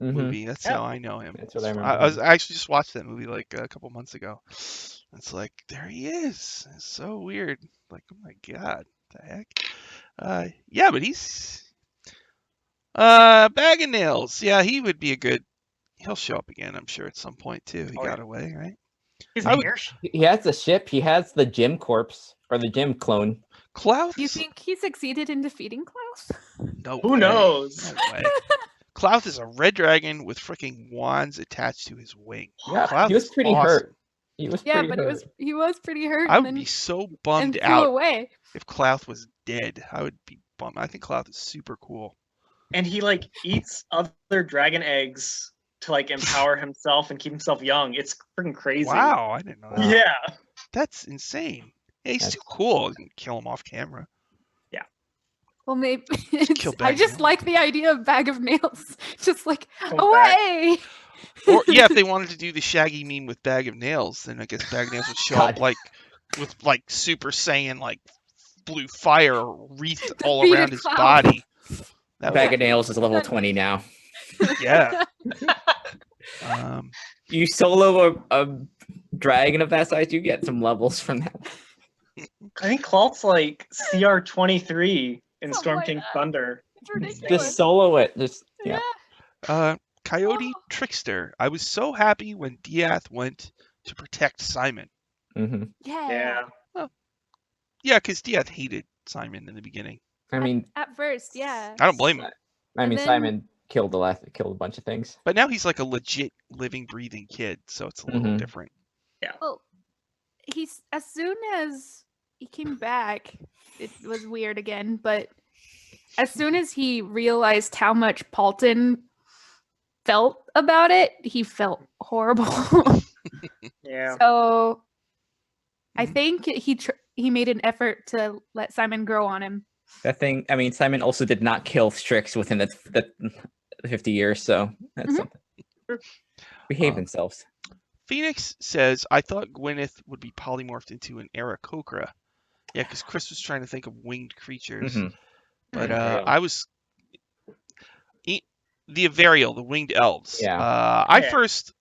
Mhm. movie. That's Yeah. how I know him. That's what I So remember. I actually just watched that movie like a couple months ago. It's like there he is. It's so weird. Like, oh my god, the heck. Yeah, but he's Bag of Nails. Yeah, he would be a good. He'll show up again, I'm sure, at some point too. He Oh, got yeah. away, right? He's I an would- airship. He has the ship. He has the gym corpse or the gym clone. Klaus. Do you think he succeeded in defeating Klaus? No Who way. knows? No way. Klaus is a red dragon with freaking wands attached to his wing. Yeah, Klaus he was is pretty awesome. hurt. He was Yeah, pretty but hurt. he was pretty hurt I and would then be so and bummed flew out away. if Klaus was dead. I would be bummed. I think Klaus is super cool. And he like eats other dragon eggs to like empower himself and keep himself young. It's freaking crazy. Wow, I didn't know that. Yeah. That's insane. Yeah, he's too That's- cool. You can kill him off camera. Well, maybe kill I Bag of just Nails. like the idea of Bag of Nails, just like Comes away. Or yeah, if they wanted to do the Shaggy meme with Bag of Nails, then I guess Bag of Nails would show up God. like with like Super Saiyan like blue fire wreathed all Defeated around his Klaus. body. That Bag would, of Nails is level 20 now. yeah. You solo a dragon of that size, you get some levels from that. I think Claw's like CR23 in Something Storm like King that. Thunder. It's ridiculous. Just solo it. Just yeah. Coyote Trickster. I was so happy when Diath went to protect Simon. hmm Yeah. Yeah. Yeah, because Diath hated Simon in the beginning. I mean, At first, yeah. I don't blame him. I mean, then- Simon killed a bunch of things. But now he's like a legit living, breathing kid, so it's a little Mhm. different. Well, he's as soon as he came back, it was weird again. But as soon as he realized how much Paulton felt about it, he felt horrible. Yeah. So I Mhm. think he made an effort to let Simon grow on him. That thing. I mean, Simon also did not kill Strix within the 50 years, so that's Mhm. something. Behave Uh, themselves. Phoenix says, I thought Gwyneth would be polymorphed into an Aarakocra. Yeah, because Chris was trying to think of winged creatures. Mhm. But Ariel. I was... The Avariel, the winged elves. Yeah. I Yeah. first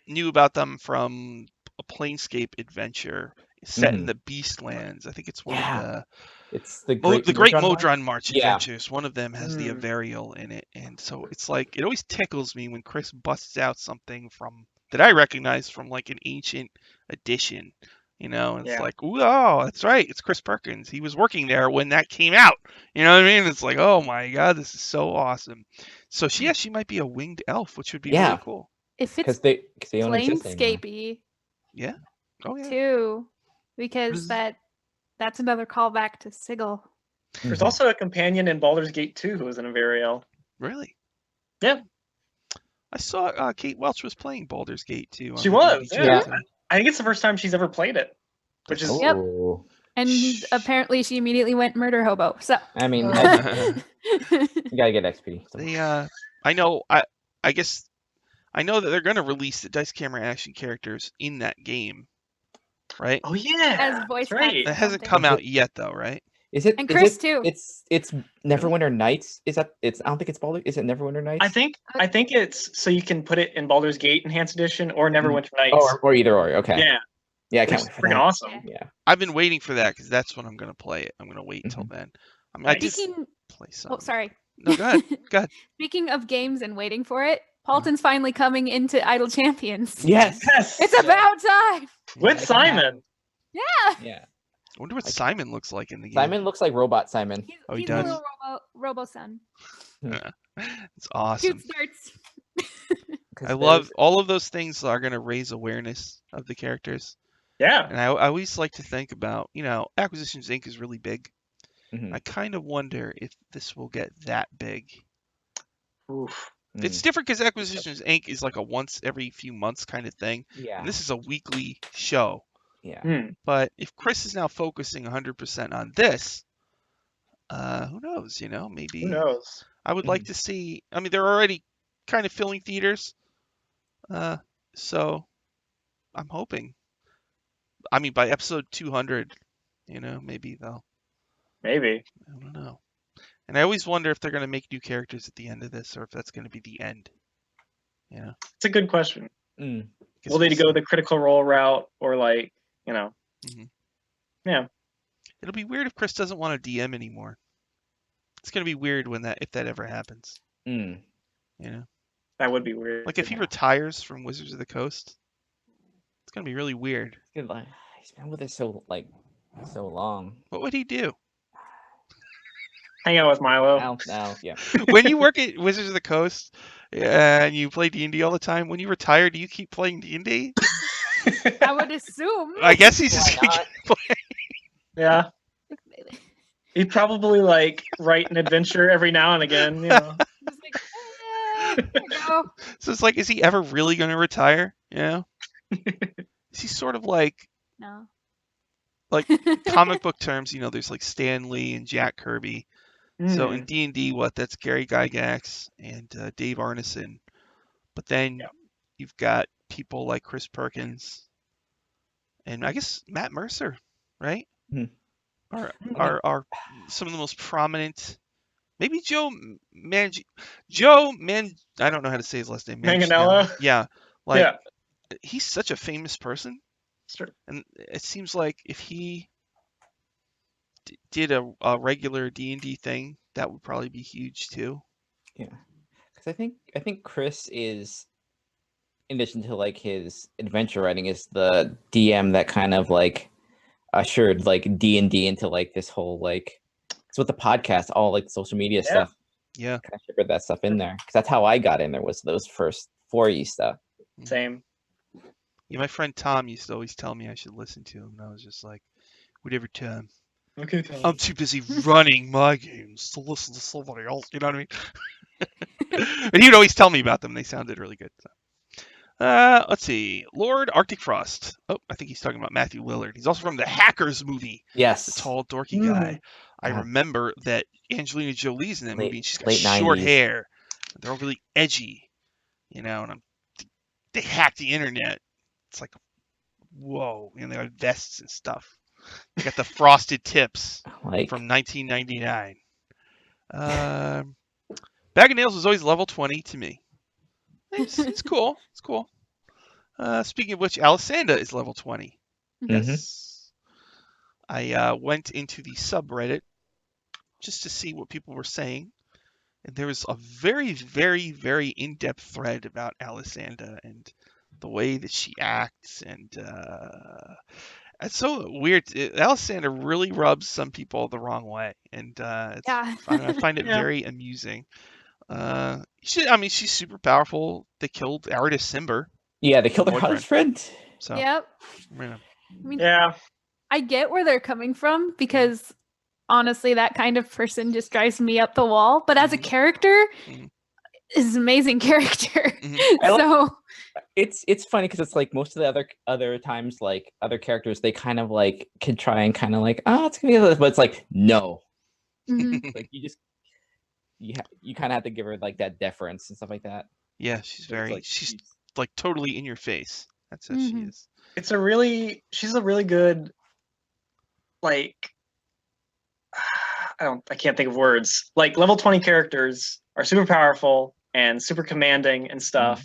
knew about them from a Planescape adventure set in Mhm. the Beastlands. I think it's one Yeah. of the... It's the The Great Modron March? Modron March Yeah. Adventures. One of them has the Mm. Avariel in it, and so it's like it always tickles me when Chris busts out something from that I recognize from like an ancient edition. You know, and it's Yeah. like, ooh, oh, that's right, it's Chris Perkins. He was working there when that came out. You know what I mean? It's like, oh my god, this is so awesome. So she might be a winged elf, which would be Yeah. really cool. If Because it's they don't exist anymore. Planescapey Oh yeah. too, because There's- that's another callback to Sigil. There's Mhm. also a companion in Baldur's Gate 2 who was an Avariel. Really? Yeah. I saw Kate Welch was playing Baldur's Gate too. She on the was, DDG, yeah. so- I think it's the first time she's ever played it, which is Yep. Oh. And Shh. apparently she immediately went murder hobo. So I mean, Uh, you gotta get XP. so. They I guess I know that they're gonna release the dice camera action characters in that game, right? Oh yeah. As voice that's right. That hasn't something. come out yet though, right? Is it? And is Chris it- too. It's Neverwinter Nights. Is that? It's. I don't think it's Baldur. Is it Neverwinter Nights? I think it's so you can put it in Baldur's Gate Enhanced Edition or Neverwinter Oh, Nights. or either or. Okay. Yeah, Yeah, I which can't is wait for freaking that. awesome. Yeah. I've been waiting for that because that's when I'm gonna play it. I'm gonna wait until then. I mean, I did Speaking, play some. oh sorry. No, go ahead. Go ahead. Speaking of games and waiting for it, Paulton's finally coming into Idle Champions. Yes. Yes, It's about time. with I can Simon. Yeah. I wonder what Like- Simon looks like in the game. Simon looks like Robot Simon. He's, Oh, he he's does? a little robo son. It's awesome. Shoots darts. 'Cause I love there's- all of those things are going to raise awareness of the characters. Yeah, And I always like to think about, Acquisitions Inc. is really big. Mhm. I kind of wonder if this will get that big. oof. It's different because Acquisitions Inc. is like a once every few months kind of thing. Yeah. And this is a weekly show. Yeah. Hmm. But if Chris is now focusing 100% on this, who knows, maybe Who knows? I would like to see. I mean, they're already kind of filling theaters, so I'm hoping. I mean, by episode 200, maybe they'll. Maybe. I don't know. And I always wonder if they're going to make new characters at the end of this, or if that's going to be the end. It's a good question. Mm. Guess Will they we'll go see. the Critical Role route or It'll be weird if Chris doesn't want to DM anymore. It's going to be weird if that ever happens. Mm. that would be weird. Like if he retires from Wizards of the Coast, it's going to be really weird. Good, like, he's been with us so long. What would he do? Hang out with Milo. Now, yeah. When you work at Wizards of the Coast and you play D&D all the time, when you retire, do you keep playing D&D? I would assume. I guess he's Why just going to not? keep playing. Yeah, he'd probably write an adventure every now and again. Just like, there you go. So it's like, is he ever really going to retire? Is he sort of like No. comic book terms? There's like Stan Lee and Jack Kirby. So in D&D, that's Gary Gygax and Dave Arneson. But then you've got people like Chris Perkins and I guess Matt Mercer, right? Hmm. Are some of the most prominent. Maybe I don't know how to say his last name. Manganiello? Yeah, yeah, he's such a famous person, sure. and it seems like if he did a regular D&D thing, that would probably be huge too. Yeah, because I think Chris is, in addition to like his adventure writing, is the DM that kind of like ushered like D&D into like this whole like, it's with the podcast, all like social media Yeah. stuff. Yeah. Kind of sugared that stuff in there because that's how I got in there, was those first 4E stuff. Same. Yeah, my friend Tom used to always tell me I should listen to him, and I was just like, whatever, Tom. Okay. I'm too busy running my games to listen to somebody else. You know what I mean? But he would always tell me about them. They sounded really good. So. Let's see. Lord Arctic Frost. Oh, I think he's talking about Matthew Lillard. He's also from the Hackers movie. Yes. The tall, dorky guy. I God. remember that Angelina Jolie's in that movie, and she's got late short 90s. hair. They're all really edgy, and they hack the internet. It's like, whoa. They got vests and stuff. They got the frosted tips Like, from 1999. Bag of Nails was always level 20 to me. It's cool. It's cool. Speaking of which, Alessandra is level 20. Yes. I went into the subreddit just to see what people were saying. And there was a very, very, very in-depth thread about Alessandra and the way that she acts. And it's so weird. Alessandra really rubs some people the wrong way. And Yeah. I find it Yeah. very amusing. She's super powerful. They killed Aridus Cimber. yeah, they killed her boyfriend. husband. So, Yep. yeah. I mean, Yeah. I get where they're coming from because honestly, that kind of person just drives me up the wall. But as a Mhm. character, Mhm. is an amazing character. Mhm. I like- So It's funny because it's like most of the other times, like other characters, they kind of like can try and kind of like, oh, it's gonna be this, but it's like no, mhm. like you kind of have to give her like that deference and stuff like that. Yeah, she's It's very, like, she's like totally in your face. That's how she Mhm. is. She's a really good, like, I can't think of words. Like level 20 characters are super powerful and super commanding and stuff.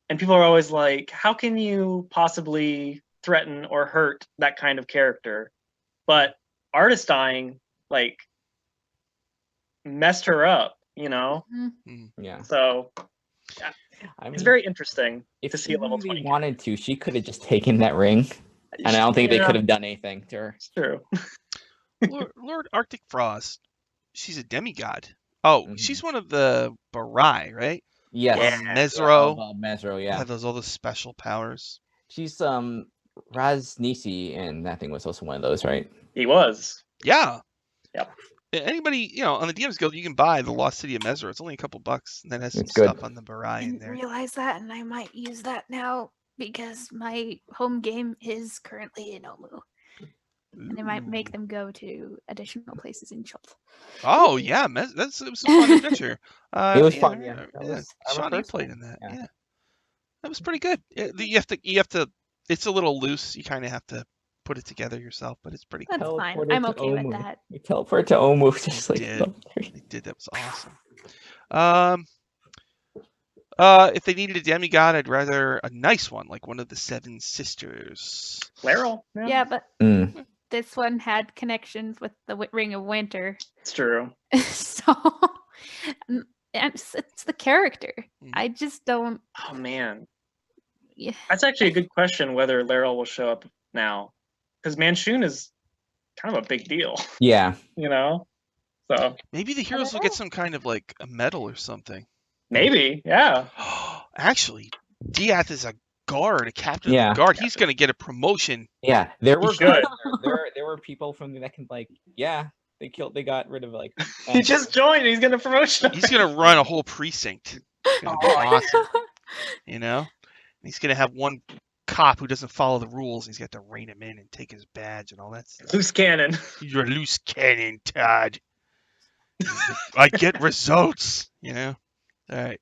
And people are always like, how can you possibly threaten or hurt that kind of character? But Artist Dying, like, messed her up, you know? Mhm. Yeah. So I mean, it's very interesting if to see she a level really 20 wanted to, she could have just taken that ring, and I don't think they Yeah, could have done anything to her. It's true. Lord Arctic Frost. She's a demigod. Oh, Mhm. she's one of the Barai, right? Yes. Yeah. Mesro Mesro, yeah. had all those special powers. She's Raz Nisi, and that thing was also one of those, right? He was. Yeah. Yep. Anybody, on the DM's Guild, you can buy the Lost City of Mesro. It's only a couple bucks, and that has some It's good. stuff on the Barai in Didn't there. realize that, and I might use that now because my home game is currently in Omu, and I might make Ooh. them go to additional places in Chult. Oh yeah, it was a fun adventure. It was fun, yeah. That Yeah. was our Shauna, you first played one. in that. Yeah. Yeah, that was pretty good. You have to. It's a little loose. You kind of have to put it together yourself, but it's pretty That's cool. fine. Teleported I'm to okay with Omu. that. We teleport to Omu, just like did. level 3. They did. That was awesome. If they needed a demigod, I'd rather a nice one, like one of the Seven Sisters. Laryl. Yeah, but Mm. this one had connections with the Ring of Winter, It's true. so it's the character. Mhm. I just don't. Oh man. Yeah. That's actually a good question whether Laryl will show up now. Because Manchun is kind of a big deal, Yeah. you know? So Maybe the heroes will get some kind of like a medal or something. maybe, yeah. Actually, Diath is a guard, a captain Yeah. of the guard. He's gonna get a promotion. Yeah. There He were should. there were people from that can they got rid of like He just joined. He's getting a promotion. He's gonna run a whole precinct. It's gonna be Oh, yeah. awesome. He's gonna have one cop who doesn't follow the rules. He's got to rein him in and take his badge and all that stuff. Loose cannon. You're a loose cannon, Todd. I get results. All right.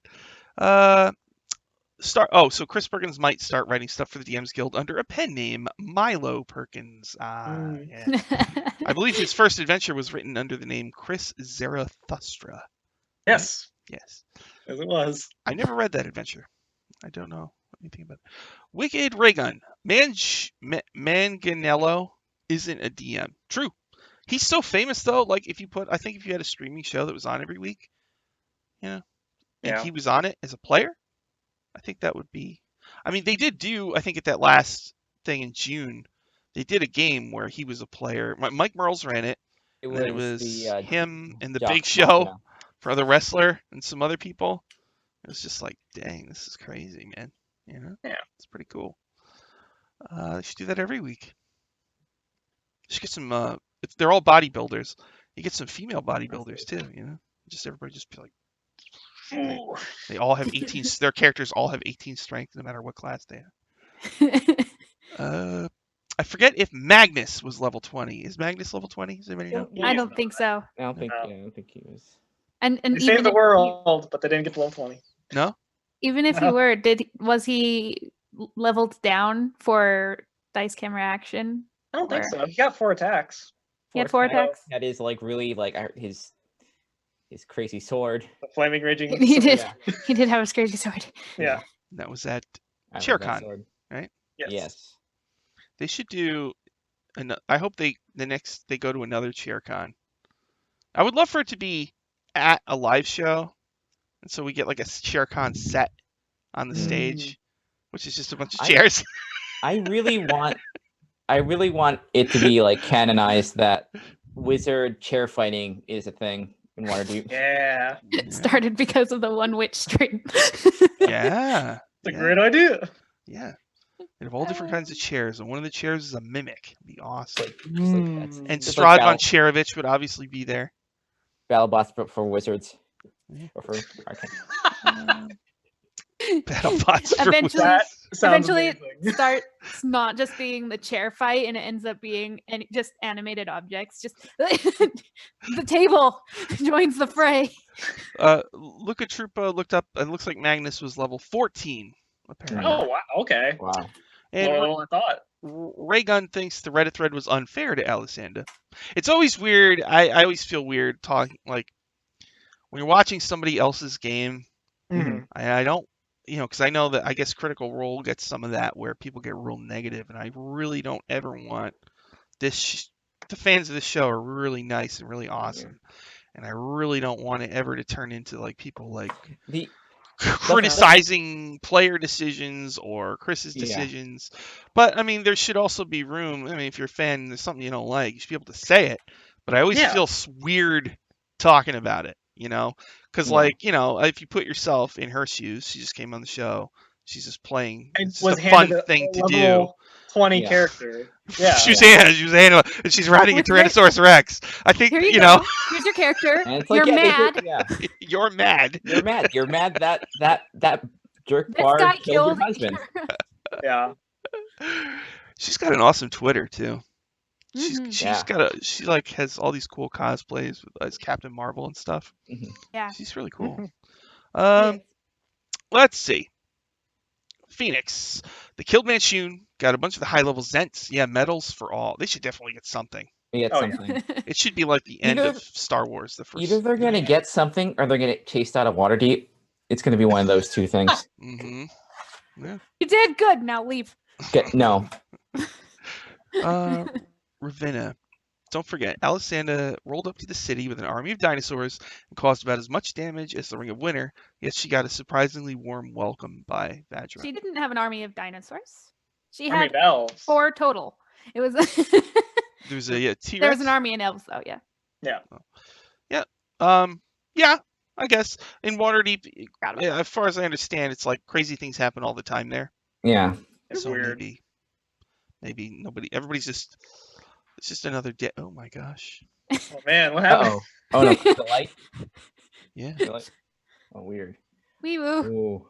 So Chris Perkins might start writing stuff for the DM's Guild under a pen name, Milo Perkins. Yeah. I believe his first adventure was written under the name Chris Zarathustra. Yes, Yes. as it was. I never read that adventure. I don't know anything about it. Wicked Raygun. Manganello isn't a DM. True. He's so famous though. Like I think if you had a streaming show that was on every week, and Yeah. he was on it as a player, I think that would be. I mean, they did do. I think at that last thing in June, they did a game where he was a player. Mike Merles ran it. And then it was him and the Jock Big Show Machina. for the wrestler and some other people. It was just like, dang, this is crazy, man. Yeah. It's pretty cool. They should do that every week. Should get some. If they're all bodybuilders, you get some female bodybuilders too. Just everybody just be like. Ooh. They all have 18. Their characters all have 18 strength, no matter what class they have. I forget if Magnus was level 20. Is Magnus level 20? Does anybody know? I don't think so. I don't think he was. And They even saved the if world, but they didn't get to level 20. No. even if he No. were, was he leveled down for dice camera action? I don't think Or- so. He got 4 attacks. He had 4 attacks. That is like really like his crazy sword. The flaming raging. He sword. did. Yeah. He did have a crazy sword. Yeah. That was at I love that Chaircon, sword. right? Yes. They should do. And I hope they go to another Chaircon. I would love for it to be at a live show, and so we get like a Chaircon set on the stage, which is just a bunch of chairs. I really want it to be like canonized that wizard chair fighting is a thing in Waterdeep. Yeah. It started because of the one witch stream. Yeah. It's a great idea. Yeah. They have all different kinds of chairs, and one of the chairs is a mimic. It'd be awesome. And Just Strahd like von Cherevich would obviously be there. Battle bots for wizards. Yeah. Or for arcane. Battle bots for Eventually- wizards. Sounds Eventually, it amazing. starts not just being the chair fight, and it ends up being just animated objects. Just the table joins the fray. Luca Troopa looked up, and looks like Magnus was level 14, apparently. Oh, wow. Okay. Wow. And Lower than I thought. Ray Gunn thinks the Reddit thread was unfair to Alessandra. It's always weird. I always feel weird talking like when you're watching somebody else's game. Mhm. I don't, because I know that I guess Critical Role gets some of that where people get real negative, and I really don't ever want this. The fans of this show are really nice and really awesome, and I really don't want it ever to turn into like people like The criticizing player decisions or Chris's Yeah. decisions. But I mean, there should also be room. I mean, if you're a fan and there's something you don't like, you should be able to say it. But I always Yeah. feel weird talking about it, because Yeah. like if you put yourself in her shoes, she just came on the show. She's just playing. And It's was just a fun handed thing a to do. level 20 Yeah. character. Yeah. She was handling, and she's riding a With Rick- Tyrannosaurus Rex. I think Here you go. Here's your character. And it's You're like, yeah, mad. you're mad. You're mad. You're mad that jerk This bard guy killed killed your husband. Yeah. She's got an awesome Twitter too. Mhm. She's Yeah. she like has all these cool cosplays as Captain Marvel and stuff. Yeah. She's really cool. Yes. Let's see. Phoenix. The killed Manchun got a bunch of the high level Zents. Yeah, medals for all. They should definitely get something. We get Oh, yeah. something. It should be like the end Either- of Star Wars, the first. Either they're gonna get something or they're gonna get chased out of Waterdeep. It's gonna be one of those two things. Mm-hmm. You did good. Now leave. No. Ravenna. Don't forget, Alessandra rolled up to the city with an army of dinosaurs and caused about as much damage as the Ring of Winter, yet she got a surprisingly warm welcome by Vajra. She didn't have an army of dinosaurs. She Army had of elves. 4 total. It was There's a T-Rex. there was an army in elves though. Yeah. Yeah, I guess in Waterdeep, Forgot about as far as I understand, it's like crazy things happen all the time there. Yeah. It's So weird. maybe everybody's just, it's just another day. Oh my gosh. Oh man, what happened? Uh-oh. Oh no, the light. Yeah. The light. Oh, weird. Wee woo. Ooh.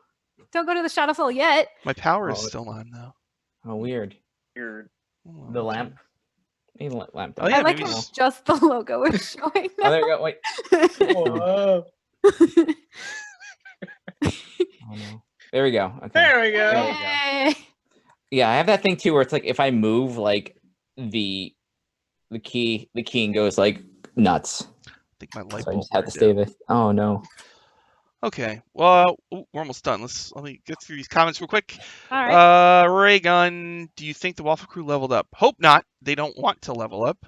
Don't go to the Shadowfell yet. My power is Oh, still on though. Oh, weird. Weird. Oh, The okay. lamp. Maybe the lamp. Oh, yeah, I like maybe how s- just the logo is showing. Oh, there you go. Wait. Whoa. Oh no. There we go. Okay. There we There go. we go. Yay. Yeah, I have that thing too where it's like if I move like the keying goes like nuts. I think my light So I bulb just have to burned stay out. with. Oh no. Okay. Well, we're almost done. Let me get through these comments real quick. All right. Ray Gunn, do you think the Waffle Crew leveled up? Hope not. They don't want to level up.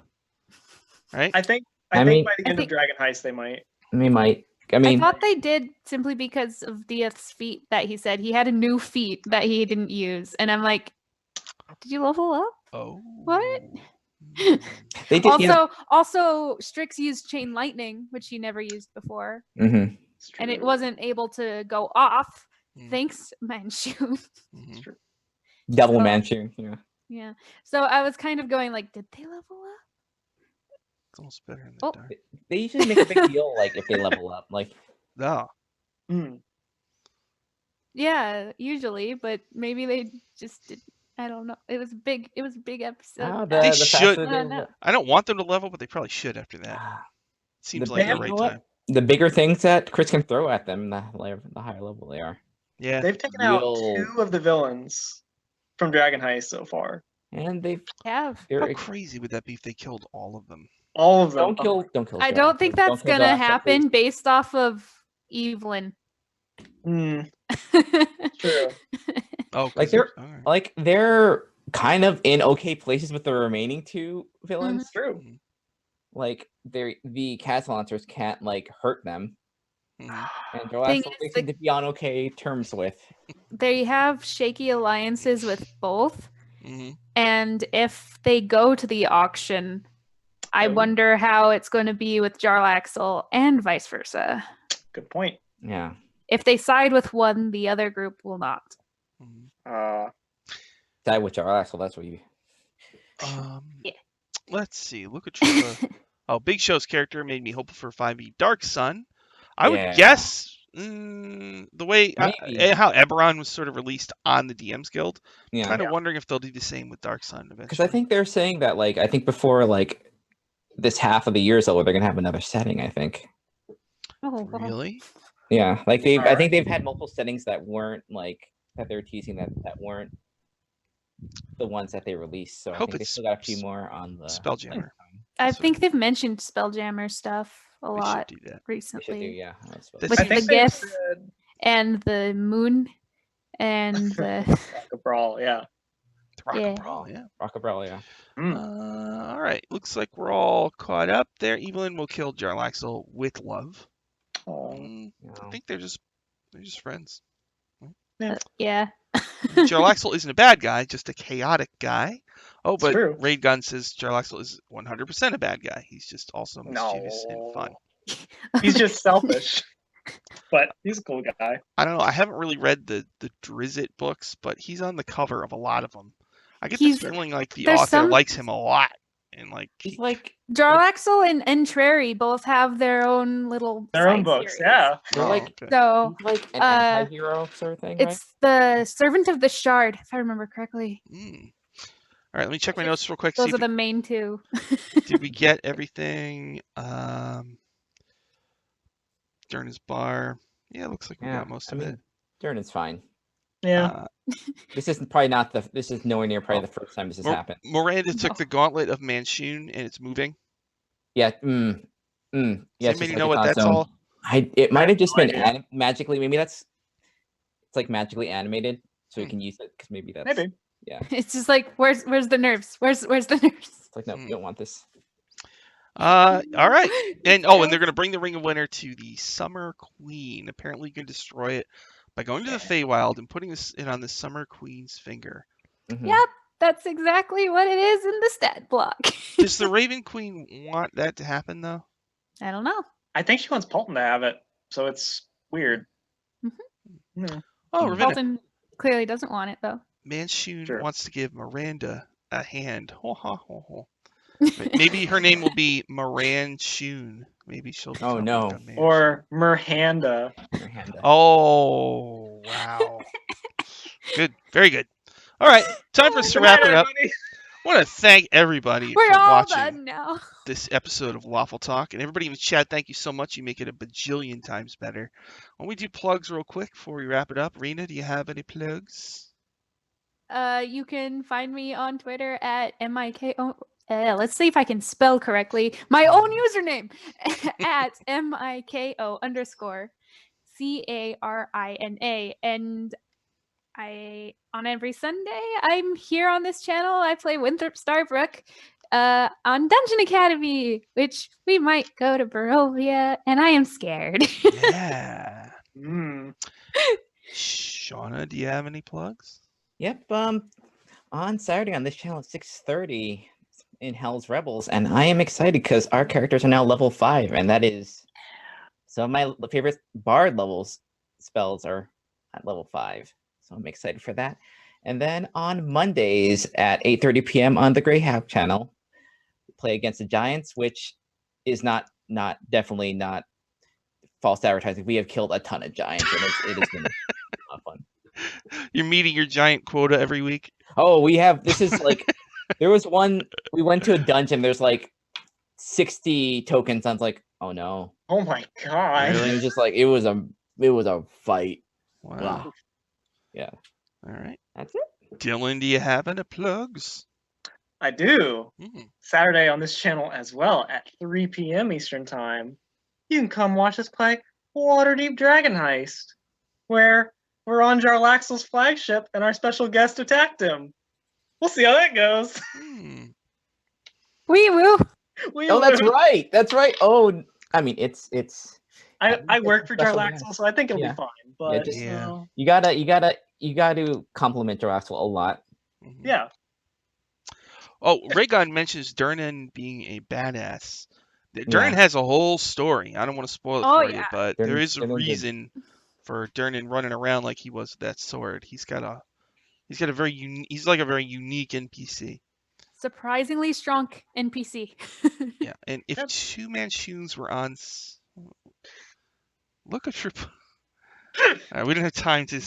Right? I think I by mean- the end of think- Dragon Heist they might. They might. I I mean, thought they did simply because of Dieth's feat that he said he had a new feat that he didn't use, and I'm like, did you level up? Oh. What? they did. Also, Strix used Chain Lightning, which he never used before, Mm-hmm. It's and it true. wasn't able to go off. Mm. Thanks, Manchu. Mhm. It's true. Devil So- Manchu. Yeah. Yeah. So I was kind of going like, did they level up? It's almost better in the Oh. dark. They usually make a big deal like if they level up. Like No. Mm. Yeah, usually, but maybe they just did. I don't know. It was big. It was a big episode. oh, They the should- faster I don't know. I don't want them to level, but they probably should after that. Ah, Seems the like big- the right you know what? time. the bigger things that Chris can throw at them, the higher level they are. Yeah. They've taken out Real- 2 of the villains from Dragon Heist so far. And they Have. How they're crazy would that be if they killed all of them? All of them. don't kill. I don't think that's kill gonna Josh, happen please. based off of Evelyn. Mm, true. Oh, 'cause Like they're all right. like they're kind of in okay places with the remaining 2 villains. It's true. Like the Cat Lancers can't like hurt them. Mhm. And Joel Thing they is, seem to be on okay terms with. They have shaky alliances with both, Mhm. and if they go to the auction, I Oh. wonder how it's going to be with Jarlaxle and vice versa. Good point. Yeah. If they side with one, the other group will not. Mhm. Side with our asshole, that's what you Yeah. Let's see. Look at Trippa. Oh, Big Show's character made me hopeful for 5e Dark Sun. I would Yeah. guess the way Maybe. how Eberron was sort of released on the DM's Guild. yeah. Kind of wondering if they'll do the same with Dark Sun eventually. Because I think they're saying that like I think before like this half of the year is over, they're gonna have another setting, I think. Oh, Really? Yeah. Like I Alright. think they've had multiple settings that weren't like that they're teasing that weren't the ones that they released. So I Hope think they it's still got a few more on the Spelljammer. I That's what think they've mentioned Spelljammer stuff a they should lot do that. They should do, recently. yeah. That With I seems- think the they GIF said and the moon and the Rock a Brawl, yeah. Rock Yeah. and Brawl, yeah. Rockabella, yeah. All right. Looks like we're all caught up there. Evelyn will kill Jarlaxle with love. Aw. I No. think they're just friends. yeah. Jarlaxle isn't a bad guy, just a chaotic guy. Oh, It's but true. Raid Gun says Jarlaxle is 100% a bad guy. He's just also mischievous and fun. He's just selfish. But he's a cool guy. I don't know. I haven't really read the Drizzt books, but he's on the cover of a lot of them. I get the He's- feeling like the there's author some- likes him a lot, and like He's like Jarlaxle and Trary both have their own little Their own side books, series. yeah. they're oh, like okay. So he's like an uh, anti-hero sort of thing, right? it's the Servant of the Shard, if I remember correctly. All right, let me check my notes real quick. See Those if are the main two. did we get everything? Durn's bar. Yeah, it looks like we got most of it. Durin is fine. Yeah. This isn't probably not the. This is nowhere near probably Oh. the first time this has Mir- happened. Miranda No. took the gauntlet of Manchun and it's moving. Yeah. Yeah. Does It's anybody just like know it's what on its that's own. all? It might have have just no been idea. magically. Maybe it's like magically animated, so you Hmm. can use it because maybe that's Maybe. yeah. It's just like, where's the nerves? Where's the nerves? It's like no, Hmm. you don't want this. All right. And It's and they're gonna bring the Ring of Winter to the Summer Queen. Apparently, you can destroy it by going to the Feywild and putting it on the Summer Queen's finger. Mhm. Yep, that's exactly what it is in the stat block. Does the Raven Queen want that to happen though? I don't know. I think she wants Polton to have it, so it's weird. Yeah. Oh, Hmm. Ravenna. Bolton clearly doesn't want it though. Manchun Sure. wants to give Miranda a hand. Ho, ho, ho, ho. Maybe her name will be Moran Shun. Maybe she'll become no. like a man. Or Miranda. Miranda. Oh, wow. Good. Very good. All right. Time for us to Good wrap night, it up. everybody. I want to thank everybody We're for all watching done now. this episode of Waffle Talk. And everybody in the chat, thank you so much. You make it a bajillion times better. When we do plugs real quick before we wrap it up, Rena, do you have any plugs? You can find me on Twitter at MIKO. Let's see if I can spell correctly. My own username at MIKO_CARINA. And on every Sunday, I'm here on this channel. I play Winthrop Starbrook on Dungeon Academy, which we might go to Barovia, and I am scared. Yeah. Mm. Shauna, do you have any plugs? Yep. On Saturday on this channel at 6:30 in Hell's Rebels, and I am excited because our characters are now level 5, and that is some of my favorite bard levels spells are at level 5. So I'm excited for that. And then on Mondays at 8:30 p.m. on the Greyhound channel, we play against the Giants, which is definitely not false advertising. We have killed a ton of giants, and it has been a lot of fun. You're meeting your giant quota every week. Oh, this is like there was one we went to a dungeon, there's like 60 tokens. I was like, oh no. Oh my god. And it was just like it was a fight. Wow. Yeah. All right. That's it. Dylan, do you have any plugs? I do. Mm. Saturday on this channel as well at 3 p.m. Eastern Time. You can come watch us play Waterdeep Dragon Heist, where we're on Jarlaxle's flagship and our special guest attacked him. We'll see how that goes. Hmm. Wee woo. Oh, that's right. That's right. Oh, I mean, it's I work for special Jarlaxle, guest. so I think it'll Yeah. be fine. But just- Yeah. you gotta compliment Jaraxel a lot. Mhm. yeah. Oh, Raygon mentions Durnan being a badass. Durnan has a whole story. I don't want to spoil it Oh, for you, yeah. but there is a Durnan's a- reason for Durnan running around like he was with that sword. He's like a very unique NPC. Surprisingly strong NPC. Yeah, and if Yep. two Manchus were on, look at your. We don't have time to.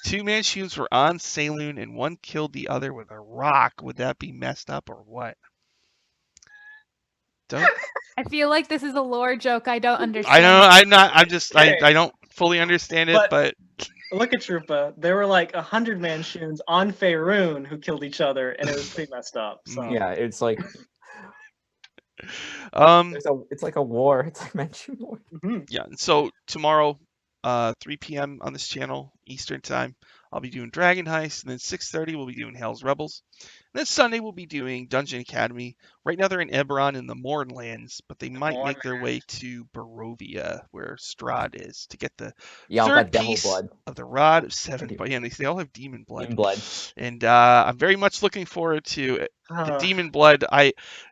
Two Manchus were on Saloon and one killed the other with a rock. Would that be messed up or what? Don't. I feel like this is a lore joke I don't understand. I don't know. I'm not. I'm just. Okay. I don't fully understand it, But- but look at Troopa. There were like 100 Manshoons on Faerun who killed each other, and it was pretty messed up. So Yeah, it's like Um, it's like a war. It's like Manchu War. mhm. yeah. And so tomorrow, 3 p.m. on this channel Eastern time, I'll be doing Dragon Heist, and then 6:30 we'll be doing Hell's Rebels. And then Sunday we'll be doing Dungeon Academy. Right now they're in Eberron in the Mornlands, but they might make their way to Barovia, where Strahd is, to get the Yeah, all third that devil piece blood. of the Rod of Seven. Demon- But yeah, they all have demon blood. Demon blood. And I'm very much looking forward to the Uh, demon blood.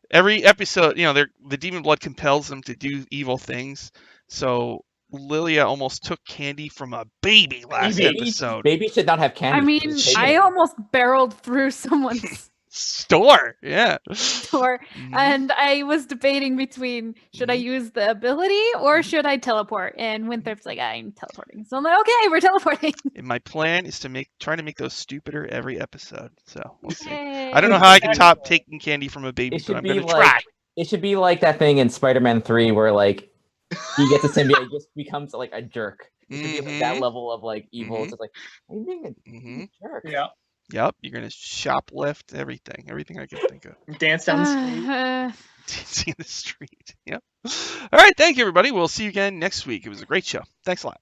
Every episode, the demon blood compels them to do evil things. So Lilia almost took candy from a baby last Baby. episode. Baby should not have candy. I mean, It's I taken. almost barreled through someone's Store, yeah. door, Mhm. and I was debating between should I use the ability or should I teleport? And Winthrop's like, I'm teleporting. So I'm like, okay, we're teleporting. And my plan is to try to make those stupider every episode. So we'll see. Yay. I don't know how I can top Excellent. taking candy from a baby, It but should I'm be gonna like try. it should be like that thing in Spider-Man 3 where like he gets a symbiote, it just becomes like a jerk. It should be like that Mhm. level of like evil. Mhm. It's just like, are you being a Mhm. jerk? yeah. Yep. You're gonna shoplift everything I can think of. Dance down the street. Dancing in the street. Yep. All right. Thank you, everybody. We'll see you again next week. It was a great show. Thanks a lot.